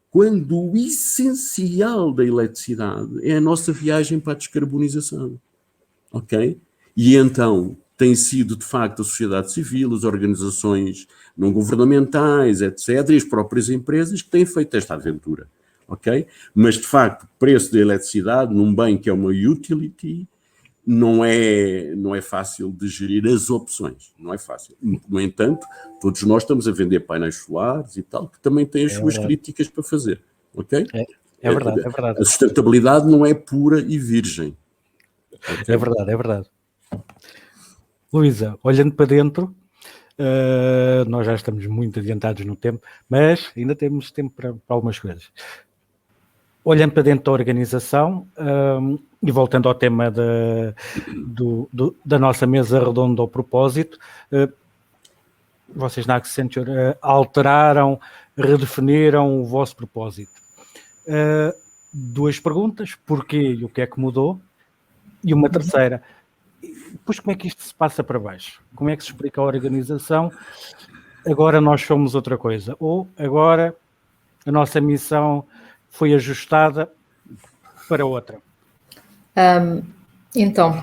quando o essencial da eletricidade é a nossa viagem para a descarbonização. Ok? E então tem sido, de facto, a sociedade civil, as organizações não governamentais, etc., e as próprias empresas que têm feito esta aventura. Ok? Mas, de facto, o preço da eletricidade, num bem que é uma utility, não é fácil de gerir as opções. Não é fácil. No entanto, todos nós estamos a vender painéis solares e tal, que também têm as suas críticas para fazer. Ok? É verdade, é verdade. A sustentabilidade não é pura e virgem. Okay? É verdade, é verdade. Luísa, olhando para dentro, nós já estamos muito adiantados no tempo, mas ainda temos tempo para algumas coisas. Olhando para dentro da organização, e voltando ao tema da nossa mesa redonda ao propósito, vocês na Accenture alteraram, redefiniram o vosso propósito. Duas perguntas, porquê e o que é que mudou? E uma terceira, depois como é que isto se passa para baixo? Como é que se explica a organização? Agora nós somos outra coisa. Ou agora a nossa missão foi ajustada para outra? Então,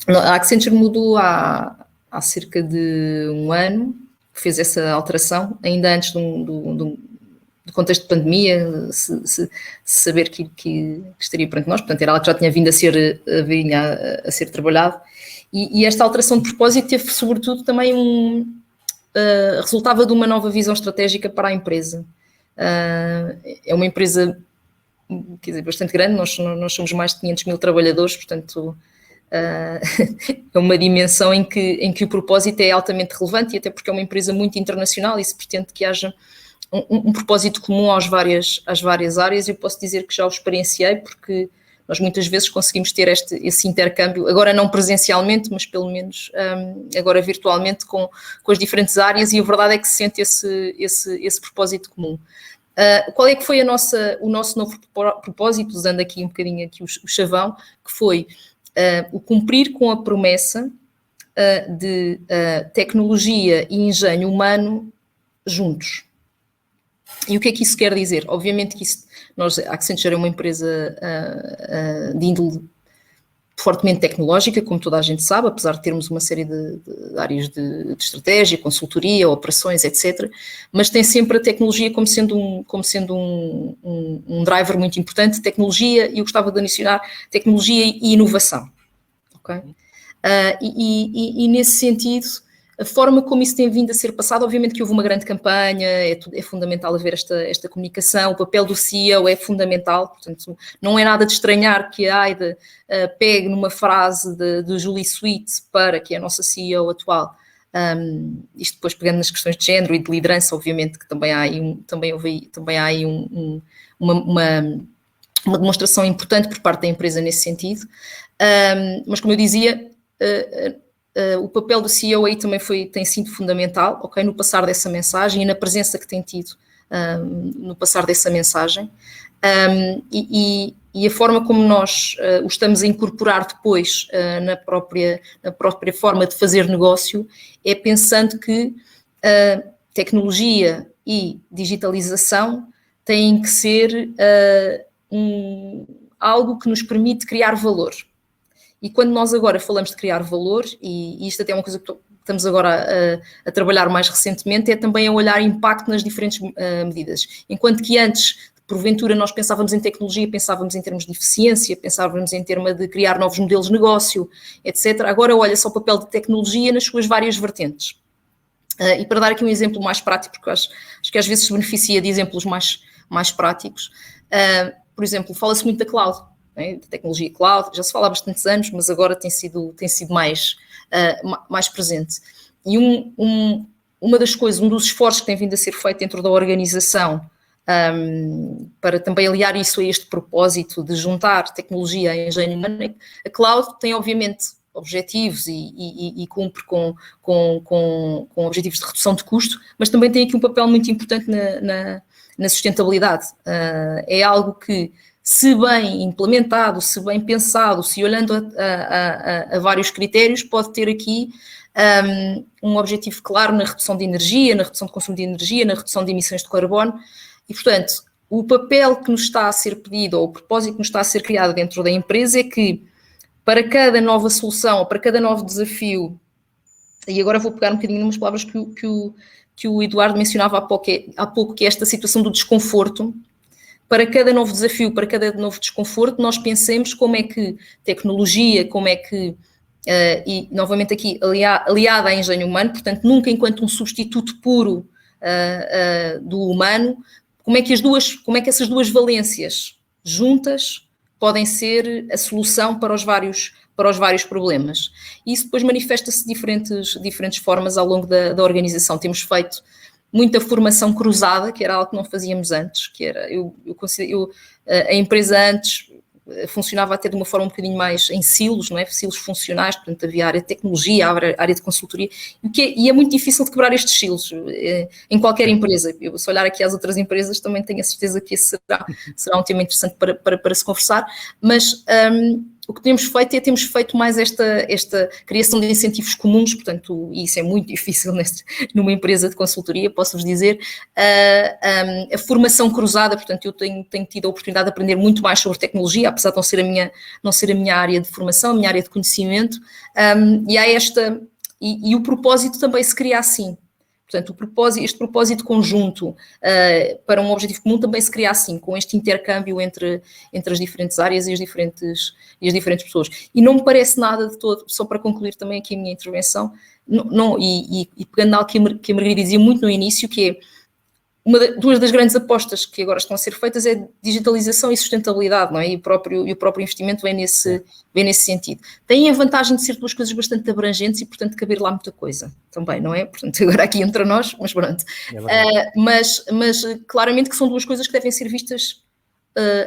a Accenture mudou há cerca de um ano, fez essa alteração, ainda antes do contexto de pandemia, se saber que estaria perante nós, portanto era algo que já tinha vindo a ser trabalhado, e esta alteração de propósito teve sobretudo também resultava de uma nova visão estratégica para a empresa. É uma empresa, quer dizer, bastante grande, nós somos mais de 500 mil trabalhadores, portanto é uma dimensão em que o propósito é altamente relevante, e até porque é uma empresa muito internacional e se pretende que haja um propósito comum às várias áreas. Eu posso dizer que já o experienciei, porque nós muitas vezes conseguimos ter esse intercâmbio, agora não presencialmente, mas pelo menos agora virtualmente com as diferentes áreas, e a verdade é que se sente esse propósito comum. Qual é que foi o nosso novo propósito, usando aqui um bocadinho aqui o chavão, que foi o cumprir com a promessa de tecnologia e engenho humano juntos. E o que é que isso quer dizer? Obviamente que a Accenture é uma empresa de índole fortemente tecnológica, como toda a gente sabe, apesar de termos uma série de áreas de estratégia, consultoria, operações, etc. Mas tem sempre a tecnologia como sendo um driver muito importante, tecnologia, e eu gostava de adicionar tecnologia e inovação. Okay? E nesse sentido, a forma como isso tem vindo a ser passado, obviamente que houve uma grande campanha, é fundamental haver esta comunicação, o papel do CEO é fundamental, portanto não é nada de estranhar que a Aida pegue numa frase de Julie Sweet, que é a nossa CEO atual, isto depois pegando nas questões de género e de liderança, obviamente que também há aí uma demonstração importante por parte da empresa nesse sentido, mas como eu dizia, o papel do CEO aí também tem sido fundamental, ok, no passar dessa mensagem e na presença que tem tido no passar dessa mensagem, e a forma como nós o estamos a incorporar depois na própria forma de fazer negócio é pensando que tecnologia e digitalização têm que ser algo que nos permite criar valor. E quando nós agora falamos de criar valor, e isto até é uma coisa que estamos agora a trabalhar mais recentemente, é também a olhar impacto nas diferentes medidas. Enquanto que antes, porventura, nós pensávamos em tecnologia, pensávamos em termos de eficiência, pensávamos em termos de criar novos modelos de negócio, etc. Agora olha-se ao papel de tecnologia nas suas várias vertentes. E para dar aqui um exemplo mais prático, porque acho que às vezes se beneficia de exemplos mais práticos, por exemplo, fala-se muito da cloud. De tecnologia cloud, já se fala há bastantes anos, mas agora tem sido mais presente. E uma das coisas, um dos esforços que tem vindo a ser feito dentro da organização para também aliar isso a este propósito de juntar tecnologia e engenho humano, a cloud tem obviamente objetivos e cumpre com objetivos de redução de custo, mas também tem aqui um papel muito importante na sustentabilidade. É algo que, se bem implementado, se bem pensado, se olhando a vários critérios, pode ter aqui um objetivo claro na redução de energia, na redução de consumo de energia, na redução de emissões de carbono. E, portanto, o papel que nos está a ser pedido, ou o propósito que nos está a ser criado dentro da empresa é que, para cada nova solução, ou para cada novo desafio, e agora vou pegar um bocadinho numas palavras que o Eduardo mencionava há pouco, que é esta situação do desconforto. Para cada novo desafio, para cada novo desconforto, nós pensemos como é que tecnologia, como é que, e novamente aqui, aliada a engenho humano, portanto, nunca enquanto um substituto puro do humano, como é que essas duas valências juntas podem ser a solução para os vários problemas. E isso depois manifesta-se de diferentes formas ao longo da organização. Temos feito muita formação cruzada, que era algo que não fazíamos antes, que era, a empresa antes funcionava até de uma forma um bocadinho mais em silos, não é? Silos funcionais, portanto havia a área de tecnologia, a área de consultoria, e é muito difícil de quebrar estes silos em qualquer empresa. Eu, se olhar aqui às outras empresas, também tenho a certeza que esse será um tema interessante para se conversar, mas o que temos feito mais esta criação de incentivos comuns, portanto, e isso é muito difícil numa empresa de consultoria, posso-vos dizer, a formação cruzada, portanto, eu tenho tido a oportunidade de aprender muito mais sobre tecnologia, apesar de não ser a minha área de formação, a minha área de conhecimento, e há e o propósito também se cria assim. Portanto, este propósito conjunto para um objetivo comum também se cria assim, com este intercâmbio entre as diferentes áreas e as diferentes pessoas. E não me parece nada de todo, só para concluir também aqui a minha intervenção, e pegando algo que a Margarida dizia muito no início, que é duas das grandes apostas que agora estão a ser feitas é digitalização e sustentabilidade, não é? E o próprio investimento vem nesse sentido. Tem a vantagem de ser duas coisas bastante abrangentes e, portanto, caber lá muita coisa também, não é? Portanto, agora aqui entre nós, mas pronto. Mas claramente que são duas coisas que devem ser vistas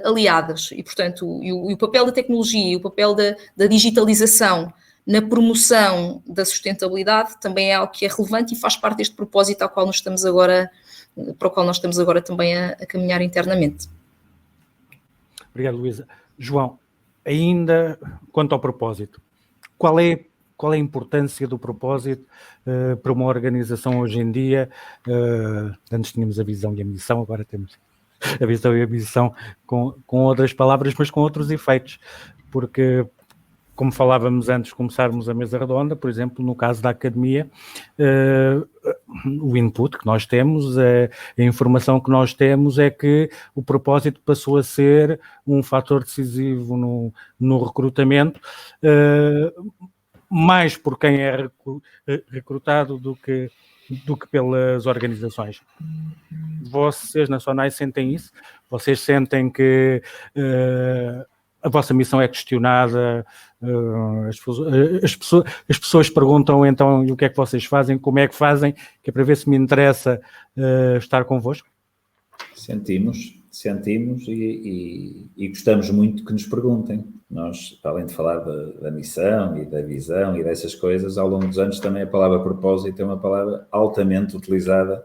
aliadas e, portanto, o papel da tecnologia e o papel da digitalização na promoção da sustentabilidade também é algo que é relevante e faz parte deste propósito para o qual nós estamos agora também a caminhar internamente. Obrigado, Luísa. João, ainda quanto ao propósito, qual é a importância do propósito para uma organização hoje em dia? Antes tínhamos a visão e a missão, agora temos a visão e a missão com outras palavras, mas com outros efeitos, porque, como falávamos antes de começarmos a mesa redonda, por exemplo, no caso da academia, o input que nós temos, a informação que nós temos é que o propósito passou a ser um fator decisivo no recrutamento, mais por quem é recrutado do que pelas organizações. Vocês na SONAI sentem isso? Vocês sentem que a vossa missão é questionada? As pessoas perguntam então o que é que vocês fazem, como é que fazem, que é para ver se me interessa estar convosco? Sentimos e gostamos muito que nos perguntem. Nós, além de falar da missão e da visão e dessas coisas, ao longo dos anos também a palavra propósito é uma palavra altamente utilizada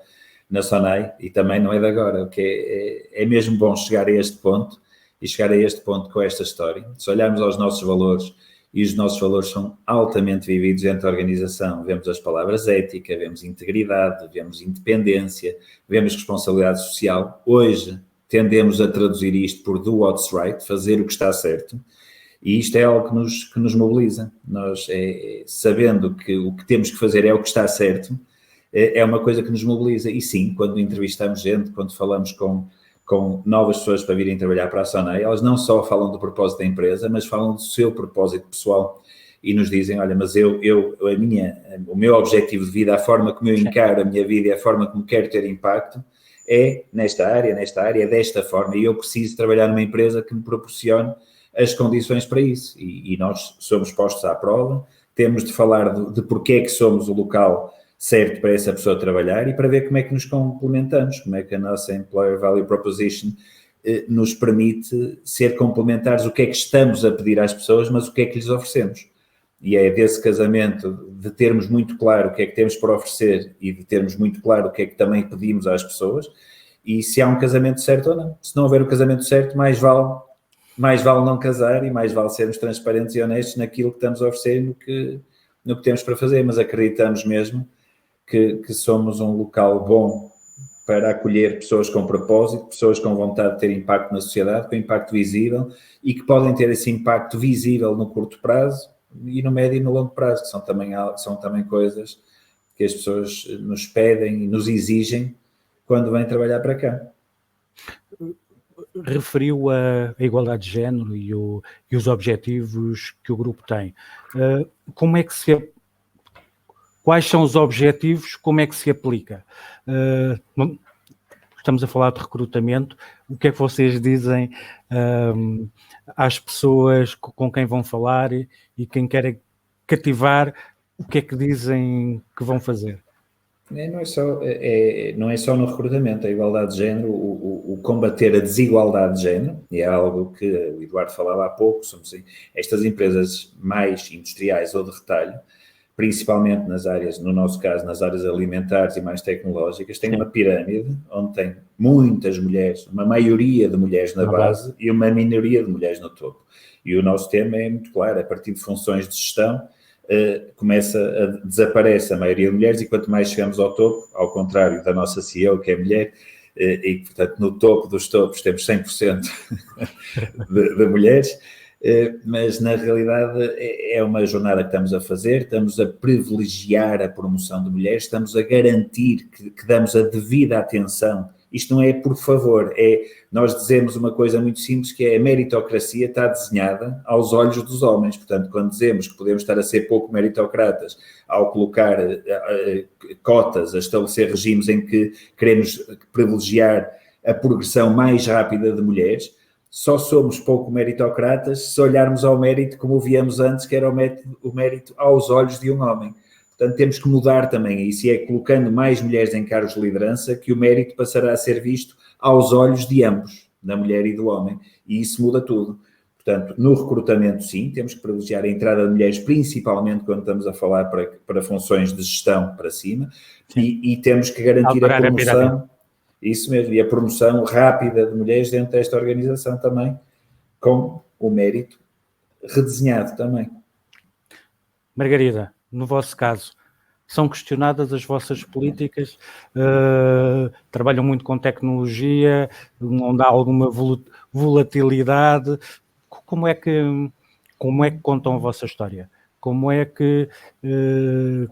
na SONAI e também não é de agora, o que é mesmo bom chegar a este ponto e chegar a este ponto com esta história. Se olharmos aos nossos valores, e os nossos valores são altamente vividos dentro da organização, vemos as palavras ética, vemos integridade, vemos independência, vemos responsabilidade social. Hoje tendemos a traduzir isto por do what's right, fazer o que está certo, e isto é algo que nos mobiliza. Nós, sabendo que o que temos que fazer é o que está certo, é uma coisa que nos mobiliza. E sim, quando entrevistamos gente, quando falamos com novas pessoas para virem trabalhar para a SONAI, elas não só falam do propósito da empresa, mas falam do seu propósito pessoal e nos dizem, olha, mas o meu objetivo de vida, a forma como eu encaro a minha vida e a forma como quero ter impacto é nesta área, é desta forma, e eu preciso trabalhar numa empresa que me proporcione as condições para isso. E nós somos postos à prova, temos de falar de porque é que somos o local certo para essa pessoa trabalhar e para ver como é que nos complementamos, como é que a nossa Employer Value Proposition nos permite ser complementares, o que é que estamos a pedir às pessoas, mas o que é que lhes oferecemos. E é desse casamento de termos muito claro o que é que temos para oferecer e de termos muito claro o que é que também pedimos às pessoas e se há um casamento certo ou não. Se não houver o casamento certo, mais vale não casar e mais vale sermos transparentes e honestos naquilo que estamos a oferecer no que temos para fazer, mas acreditamos mesmo que somos um local bom para acolher pessoas com propósito, pessoas com vontade de ter impacto na sociedade, com impacto visível e que podem ter esse impacto visível no curto prazo e no médio e no longo prazo, que são também coisas que as pessoas nos pedem e nos exigem quando vêm trabalhar para cá. Referiu a igualdade de género e os objetivos que o grupo tem. Quais são os objetivos? Como é que se aplica? Estamos a falar de recrutamento. O que é que vocês dizem às pessoas com quem vão falar e quem querem cativar? O que é que dizem que vão fazer? Não é só no recrutamento, a igualdade de género, o combater a desigualdade de género, e é algo que o Eduardo falava há pouco, somos estas empresas mais industriais ou de retalho, principalmente nas áreas, no nosso caso, nas áreas alimentares e mais tecnológicas, têm uma pirâmide onde tem muitas mulheres, uma maioria de mulheres na base e uma minoria de mulheres no topo. E o nosso tema é muito claro, a partir de funções de gestão, desaparece a maioria de mulheres e quanto mais chegamos ao topo, ao contrário da nossa CEO, que é mulher, e portanto no topo dos topos temos 100% de mulheres, mas na realidade é uma jornada que estamos a fazer, estamos a privilegiar a promoção de mulheres, estamos a garantir que damos a devida atenção. Isto não é por favor, nós dizemos uma coisa muito simples, que é a meritocracia está desenhada aos olhos dos homens. Portanto, quando dizemos que podemos estar a ser pouco meritocratas ao colocar cotas, a estabelecer regimes em que queremos privilegiar a progressão mais rápida de mulheres, só somos pouco meritocratas se olharmos ao mérito como o víamos antes, que era o mérito aos olhos de um homem. Portanto, temos que mudar também isso, e é colocando mais mulheres em cargos de liderança que o mérito passará a ser visto aos olhos de ambos, da mulher e do homem, e isso muda tudo. Portanto, no recrutamento, sim, temos que privilegiar a entrada de mulheres, principalmente quando estamos a falar para funções de gestão para cima, e temos que garantir a promoção, isso mesmo, e a promoção rápida de mulheres dentro desta organização também, com o mérito redesenhado também. Margarida, no vosso caso, são questionadas as vossas políticas? Trabalham muito com tecnologia, onde há alguma volatilidade? Como é que contam a vossa história? Como é que,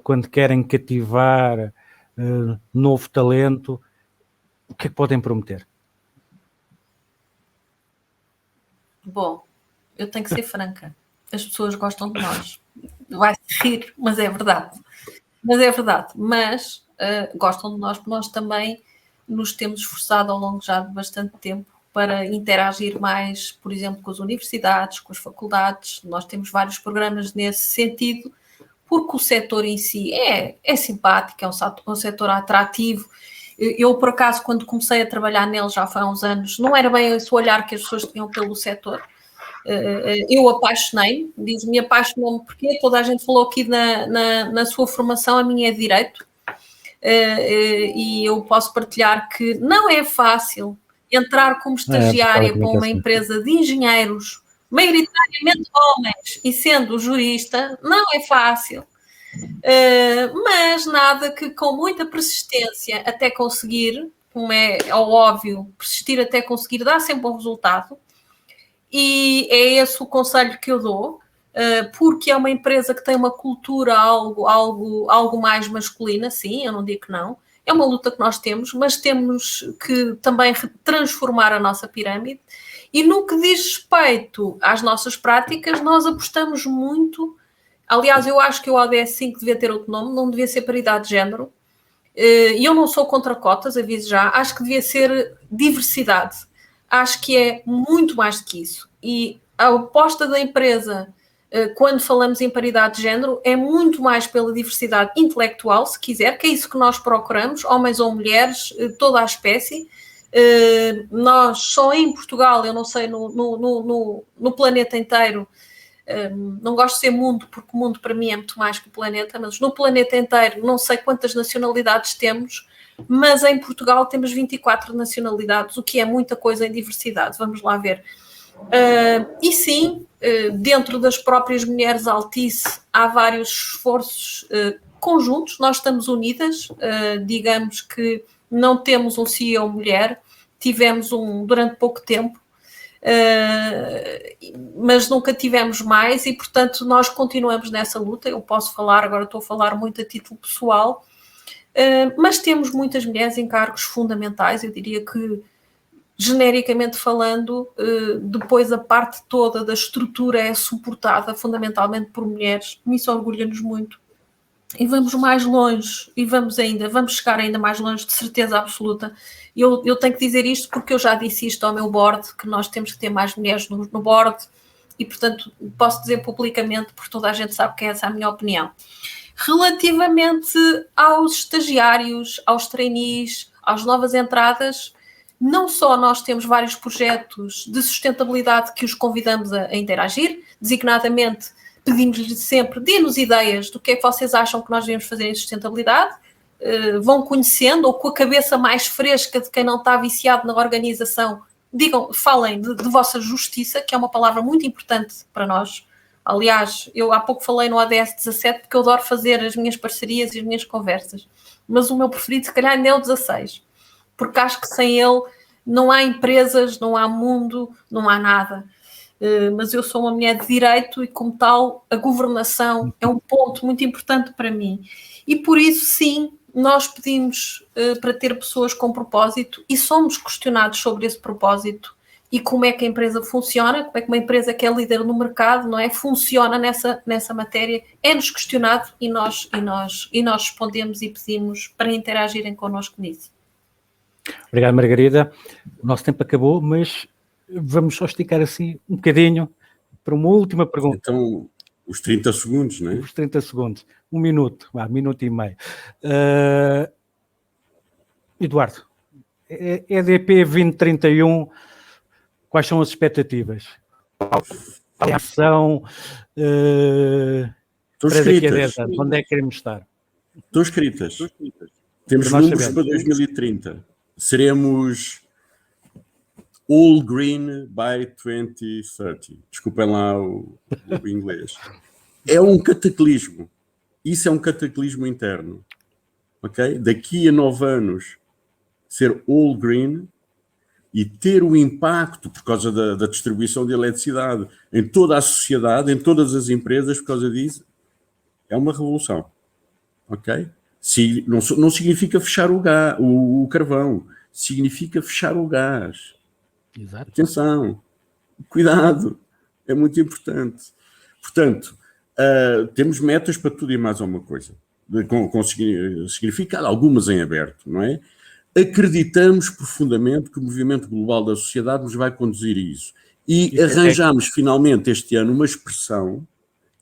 quando querem cativar novo talento, o que é que podem prometer? Bom, eu tenho que ser franca. As pessoas gostam de nós. Vai-se rir, mas é verdade. Mas gostam de nós, porque nós também nos temos esforçado ao longo já de bastante tempo para interagir mais, por exemplo, com as universidades, com as faculdades. Nós temos vários programas nesse sentido, porque o setor em si é simpático, é um setor atrativo. Eu, por acaso, quando comecei a trabalhar nele já há uns anos, não era bem esse olhar que as pessoas tinham pelo setor. Eu apaixonei-me, me apaixonou-me porque toda a gente falou aqui na sua formação, a minha é de Direito, e eu posso partilhar que não é fácil entrar como estagiária para uma empresa de engenheiros, maioritariamente homens, e sendo jurista, não é fácil. Mas nada que com muita persistência até conseguir, como é óbvio, persistir até conseguir dá sempre um resultado. E é esse o conselho que eu dou, porque é uma empresa que tem uma cultura algo mais masculina, sim, eu não digo que não. É uma luta que nós temos, mas temos que também transformar a nossa pirâmide. E no que diz respeito às nossas práticas, nós apostamos muito. Aliás, eu acho que o ODS 5 devia ter outro nome, não devia ser paridade de género. E eu não sou contra cotas, aviso já. Acho que devia ser diversidade. Acho que é muito mais do que isso. E a aposta da empresa, quando falamos em paridade de género, é muito mais pela diversidade intelectual, se quiser, que é isso que nós procuramos, homens ou mulheres, toda a espécie. Nós, só em Portugal, eu não sei, no planeta inteiro, não gosto de ser mundo, porque o mundo para mim é muito mais que o planeta, mas no planeta inteiro não sei quantas nacionalidades temos, mas em Portugal temos 24 nacionalidades, o que é muita coisa em diversidade. Vamos lá ver. E sim, dentro das próprias mulheres Altice há vários esforços conjuntos, nós estamos unidas, digamos que não temos um CEO mulher, tivemos um durante pouco tempo, mas nunca tivemos mais e, portanto, nós continuamos nessa luta. Eu posso falar, agora estou a falar muito a título pessoal, mas temos muitas mulheres em cargos fundamentais. Eu diria que, genericamente falando, depois a parte toda da estrutura é suportada fundamentalmente por mulheres. Isso orgulha-nos muito. E vamos mais longe, e vamos chegar ainda mais longe, de certeza absoluta. Eu tenho que dizer isto porque eu já disse isto ao meu board, que nós temos que ter mais mulheres no board, e, portanto, posso dizer publicamente, porque toda a gente sabe que essa é a minha opinião. Relativamente aos estagiários, aos trainees, às novas entradas, não só nós temos vários projetos de sustentabilidade que os convidamos a interagir, designadamente pedimos-lhes sempre, dê-nos ideias do que é que vocês acham que nós devemos fazer em sustentabilidade, vão conhecendo, ou com a cabeça mais fresca de quem não está viciado na organização, falem de vossa justiça, que é uma palavra muito importante para nós. Aliás, eu há pouco falei no ODS 17 porque eu adoro fazer as minhas parcerias e as minhas conversas, mas o meu preferido se calhar ainda é o 16, porque acho que sem ele não há empresas, não há mundo, não há nada. mas eu sou uma mulher de direito e, como tal, a governação é um ponto muito importante para mim. E por isso, sim, nós pedimos para ter pessoas com propósito e somos questionados sobre esse propósito e como é que a empresa funciona, como é que uma empresa que é líder no mercado, não é, funciona nessa matéria, é-nos questionado e nós respondemos e pedimos para interagirem connosco nisso. Obrigado, Margarida. O nosso tempo acabou, mas vamos só esticar assim um bocadinho para uma última pergunta. Então, os 30 segundos, não é? Os 30 segundos. 1 minuto, minuto e meio. Eduardo, EDP 2031, quais são as expectativas? A ação Estão para daqui a 10 escritas. anos, onde é que queremos estar? Estão escritas. Temos Para nós números para sabermos. 2030. Seremos all green by 2030. Desculpem lá o inglês. É um cataclismo. Isso é um cataclismo interno. Ok? Daqui a 9 anos, ser all green e ter o impacto, por causa da distribuição de eletricidade, em toda a sociedade, em todas as empresas, por causa disso, é uma revolução. Ok? Não significa fechar o carvão, significa fechar o gás. Exato. Atenção, cuidado, é muito importante. Portanto, temos metas para tudo e mais alguma coisa, com significado, algumas em aberto, não é? Acreditamos profundamente que o movimento global da sociedade nos vai conduzir a isso. E arranjamos finalmente este ano uma expressão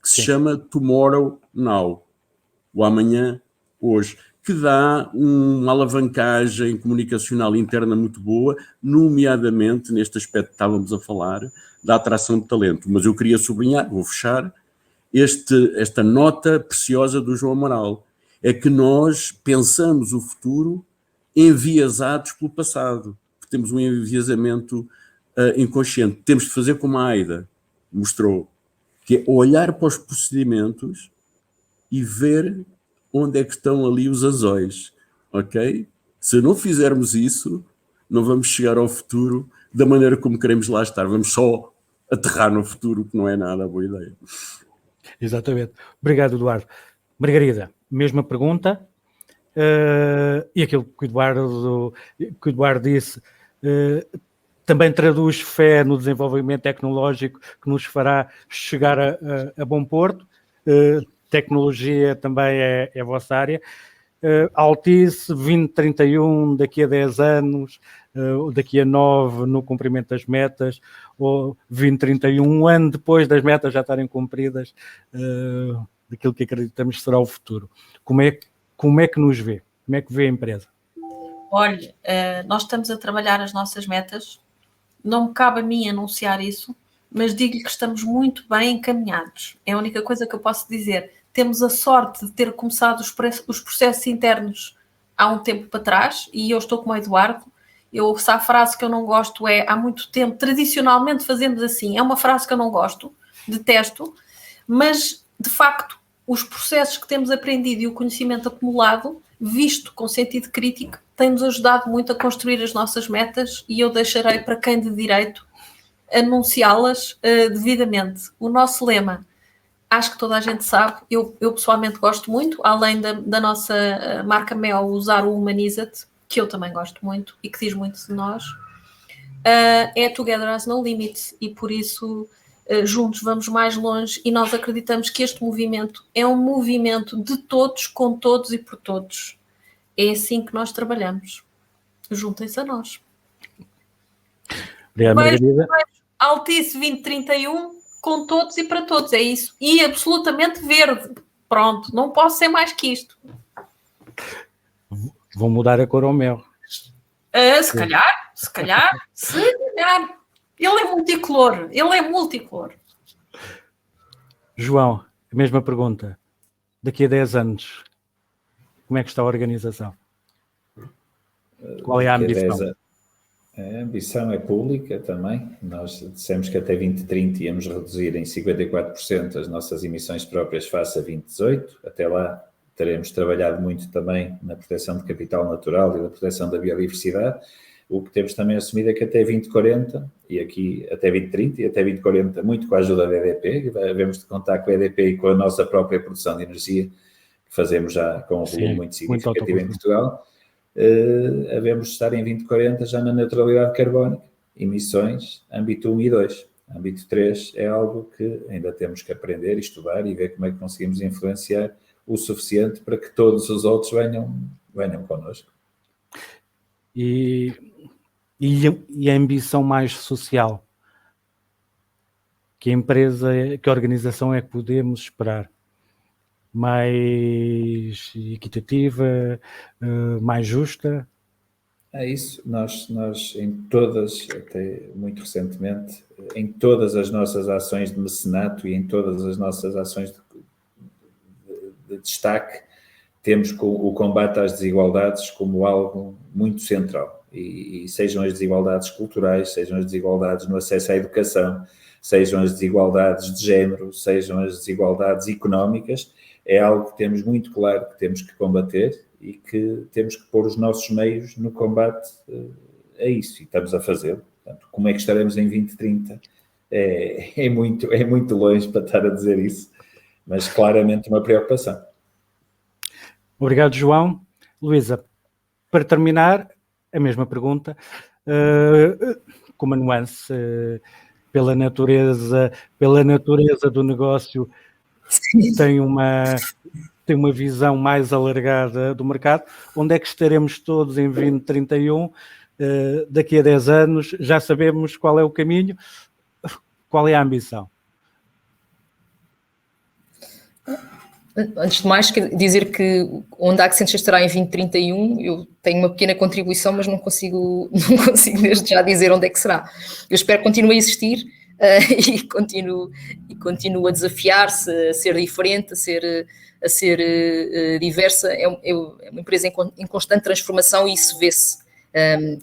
que se chama Tomorrow Now, o amanhã hoje, que dá uma alavancagem comunicacional interna muito boa, nomeadamente neste aspecto que estávamos a falar, da atração de talento. Mas eu queria sublinhar, vou fechar, esta nota preciosa do João Amaral, é que nós pensamos o futuro enviesados pelo passado, porque temos um enviesamento inconsciente. Temos de fazer como a Aida mostrou, que é olhar para os procedimentos e ver onde é que estão ali os anzóis, ok? Se não fizermos isso, não vamos chegar ao futuro da maneira como queremos lá estar. Vamos só aterrar no futuro, que não é nada a boa ideia. Exatamente. Obrigado, Eduardo. Margarida, mesma pergunta. E aquilo que o Eduardo disse também traduz fé no desenvolvimento tecnológico que nos fará chegar a bom porto. Tecnologia também é a vossa área. Altice 2031, daqui a 10 anos, daqui a 9 no cumprimento das metas, ou 2031, um ano depois das metas já estarem cumpridas, daquilo que acreditamos que será o futuro. Como é que nos vê? Como é que vê a empresa? Olha, nós estamos a trabalhar as nossas metas, não me cabe a mim anunciar isso, mas digo-lhe que estamos muito bem encaminhados. É a única coisa que eu posso dizer. Temos a sorte de ter começado os processos internos há um tempo para trás, e eu estou como o Eduardo. Se a frase que eu não gosto há muito tempo, tradicionalmente fazemos assim, é uma frase que eu não gosto, detesto, mas, de facto, os processos que temos aprendido e o conhecimento acumulado, visto com sentido crítico, tem-nos ajudado muito a construir as nossas metas, e eu deixarei para quem de direito anunciá-las devidamente. O nosso lema, acho que toda a gente sabe, eu pessoalmente gosto muito, além da nossa marca Mel usar o Humaniza-te, que eu também gosto muito e que diz muito de nós, é Together as No Limits, e por isso juntos vamos mais longe, e nós acreditamos que este movimento é um movimento de todos, com todos e por todos. É assim que nós trabalhamos. Juntem-se a nós. Obrigado, Margarida. Altice 2031, com todos e para todos, é isso. E absolutamente verde. Pronto, não posso ser mais que isto. Vão mudar a cor ao mel. Se calhar. Ele é multicolor. João, a mesma pergunta. Daqui a 10 anos, como é que está a organização? Qual é a ambição? A ambição é pública também. Nós dissemos que até 2030 íamos reduzir em 54% as nossas emissões próprias face a 2018. Até lá teremos trabalhado muito também na proteção de capital natural e na proteção da biodiversidade. O que temos também assumido é que até 2040, e aqui até 2030 e até 2040, muito com a ajuda da EDP, devemos de contar com a EDP e com a nossa própria produção de energia, que fazemos já com um volume muito significativo em Portugal, devemos estar em 2040 já na neutralidade carbónica, emissões, âmbito 1 e 2. Âmbito 3 é algo que ainda temos que aprender, estudar e ver como é que conseguimos influenciar o suficiente para que todos os outros venham connosco. E a ambição mais social? Que empresa, que organização é que podemos esperar? Mais equitativa, mais justa? É isso, nós em todas, até muito recentemente, em todas as nossas ações de mecenato e em todas as nossas ações de destaque, temos o combate às desigualdades como algo muito central. E sejam as desigualdades culturais, sejam as desigualdades no acesso à educação, sejam as desigualdades de género, sejam as desigualdades económicas, é algo que temos muito claro que temos que combater e que temos que pôr os nossos meios no combate a isso, e estamos a fazê-lo. Portanto, como é que estaremos em 2030? É muito longe para estar a dizer isso, mas claramente uma preocupação. Obrigado, João. Luísa, para terminar, a mesma pergunta, com uma nuance, pela natureza do negócio, tem uma visão mais alargada do mercado. Onde é que estaremos todos em 2031? Daqui a 10 anos já sabemos qual é o caminho, qual é a ambição? Antes de mais, quero dizer que onde a Accenture estará em 2031, eu tenho uma pequena contribuição, mas não consigo desde já dizer onde é que será. Eu espero que continue a existir e continuo a desafiar-se, a ser diferente, a ser diversa. É uma empresa em constante transformação e isso vê-se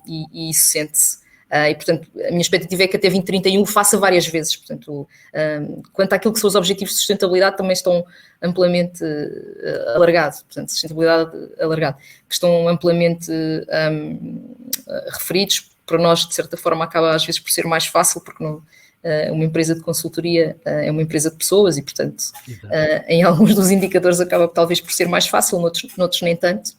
e isso sente-se. E, portanto, a minha expectativa é que até 2031 o faça várias vezes. Portanto, quanto àquilo que são os objetivos de sustentabilidade, também estão amplamente alargados. Portanto, sustentabilidade alargada, que estão amplamente referidos. Para nós, de certa forma, acaba às vezes por ser mais fácil, porque uma empresa de consultoria é uma empresa de pessoas e, portanto, em alguns dos indicadores acaba talvez por ser mais fácil, noutros nem tanto.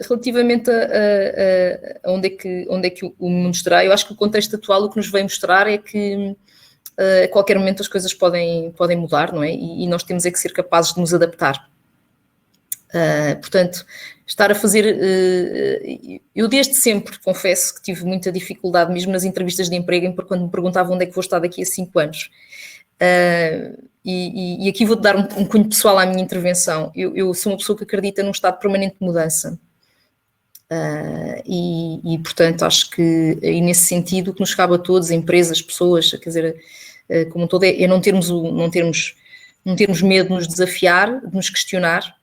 Relativamente a onde é que o mundo estará, eu acho que o contexto atual o que nos vem mostrar é que a qualquer momento as coisas podem mudar, não é? E nós temos é que ser capazes de nos adaptar. Portanto, estar a fazer... eu desde sempre, confesso, que tive muita dificuldade, mesmo nas entrevistas de emprego, quando me perguntavam onde é que vou estar daqui a 5 anos. E aqui vou-te dar um cunho pessoal à minha intervenção. Eu sou uma pessoa que acredita num estado permanente de mudança. E portanto, acho que e nesse sentido o que nos cabe a todos, empresas, pessoas, quer dizer, como um todo, é não termos medo de nos desafiar, de nos questionar,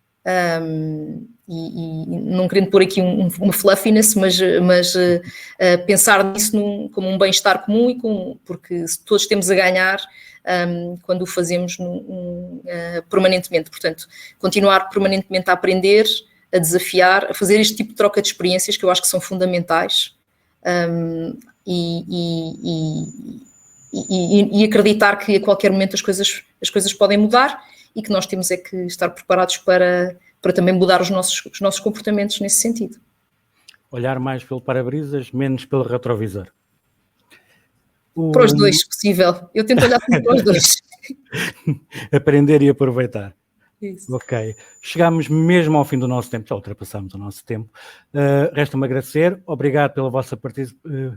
e não querendo pôr aqui uma fluffiness, mas pensar nisso como um bem-estar comum, porque todos temos a ganhar quando o fazemos permanentemente. Portanto, continuar permanentemente a aprender, a desafiar, a fazer este tipo de troca de experiências que eu acho que são fundamentais, e acreditar que a qualquer momento as coisas podem mudar e que nós temos é que estar preparados para também mudar os nossos comportamentos nesse sentido. Olhar mais pelo para-brisas, menos pelo retrovisor. Para os dois, se possível. Eu tento olhar para os dois. Aprender e aproveitar. Isso. Ok. Chegámos mesmo ao fim do nosso tempo, já ultrapassamos o nosso tempo. Resta-me agradecer. Obrigado pela vossa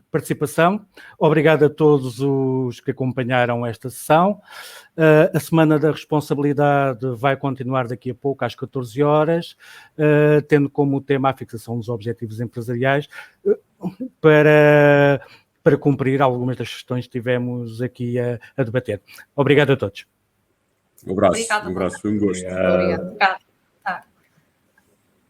participação. Obrigado a todos os que acompanharam esta sessão. A Semana da Responsabilidade vai continuar daqui a pouco, às 14 horas, tendo como tema a fixação dos objetivos empresariais para cumprir algumas das questões que tivemos aqui a debater. Obrigado a todos. Um abraço, foi um gosto. Obrigado.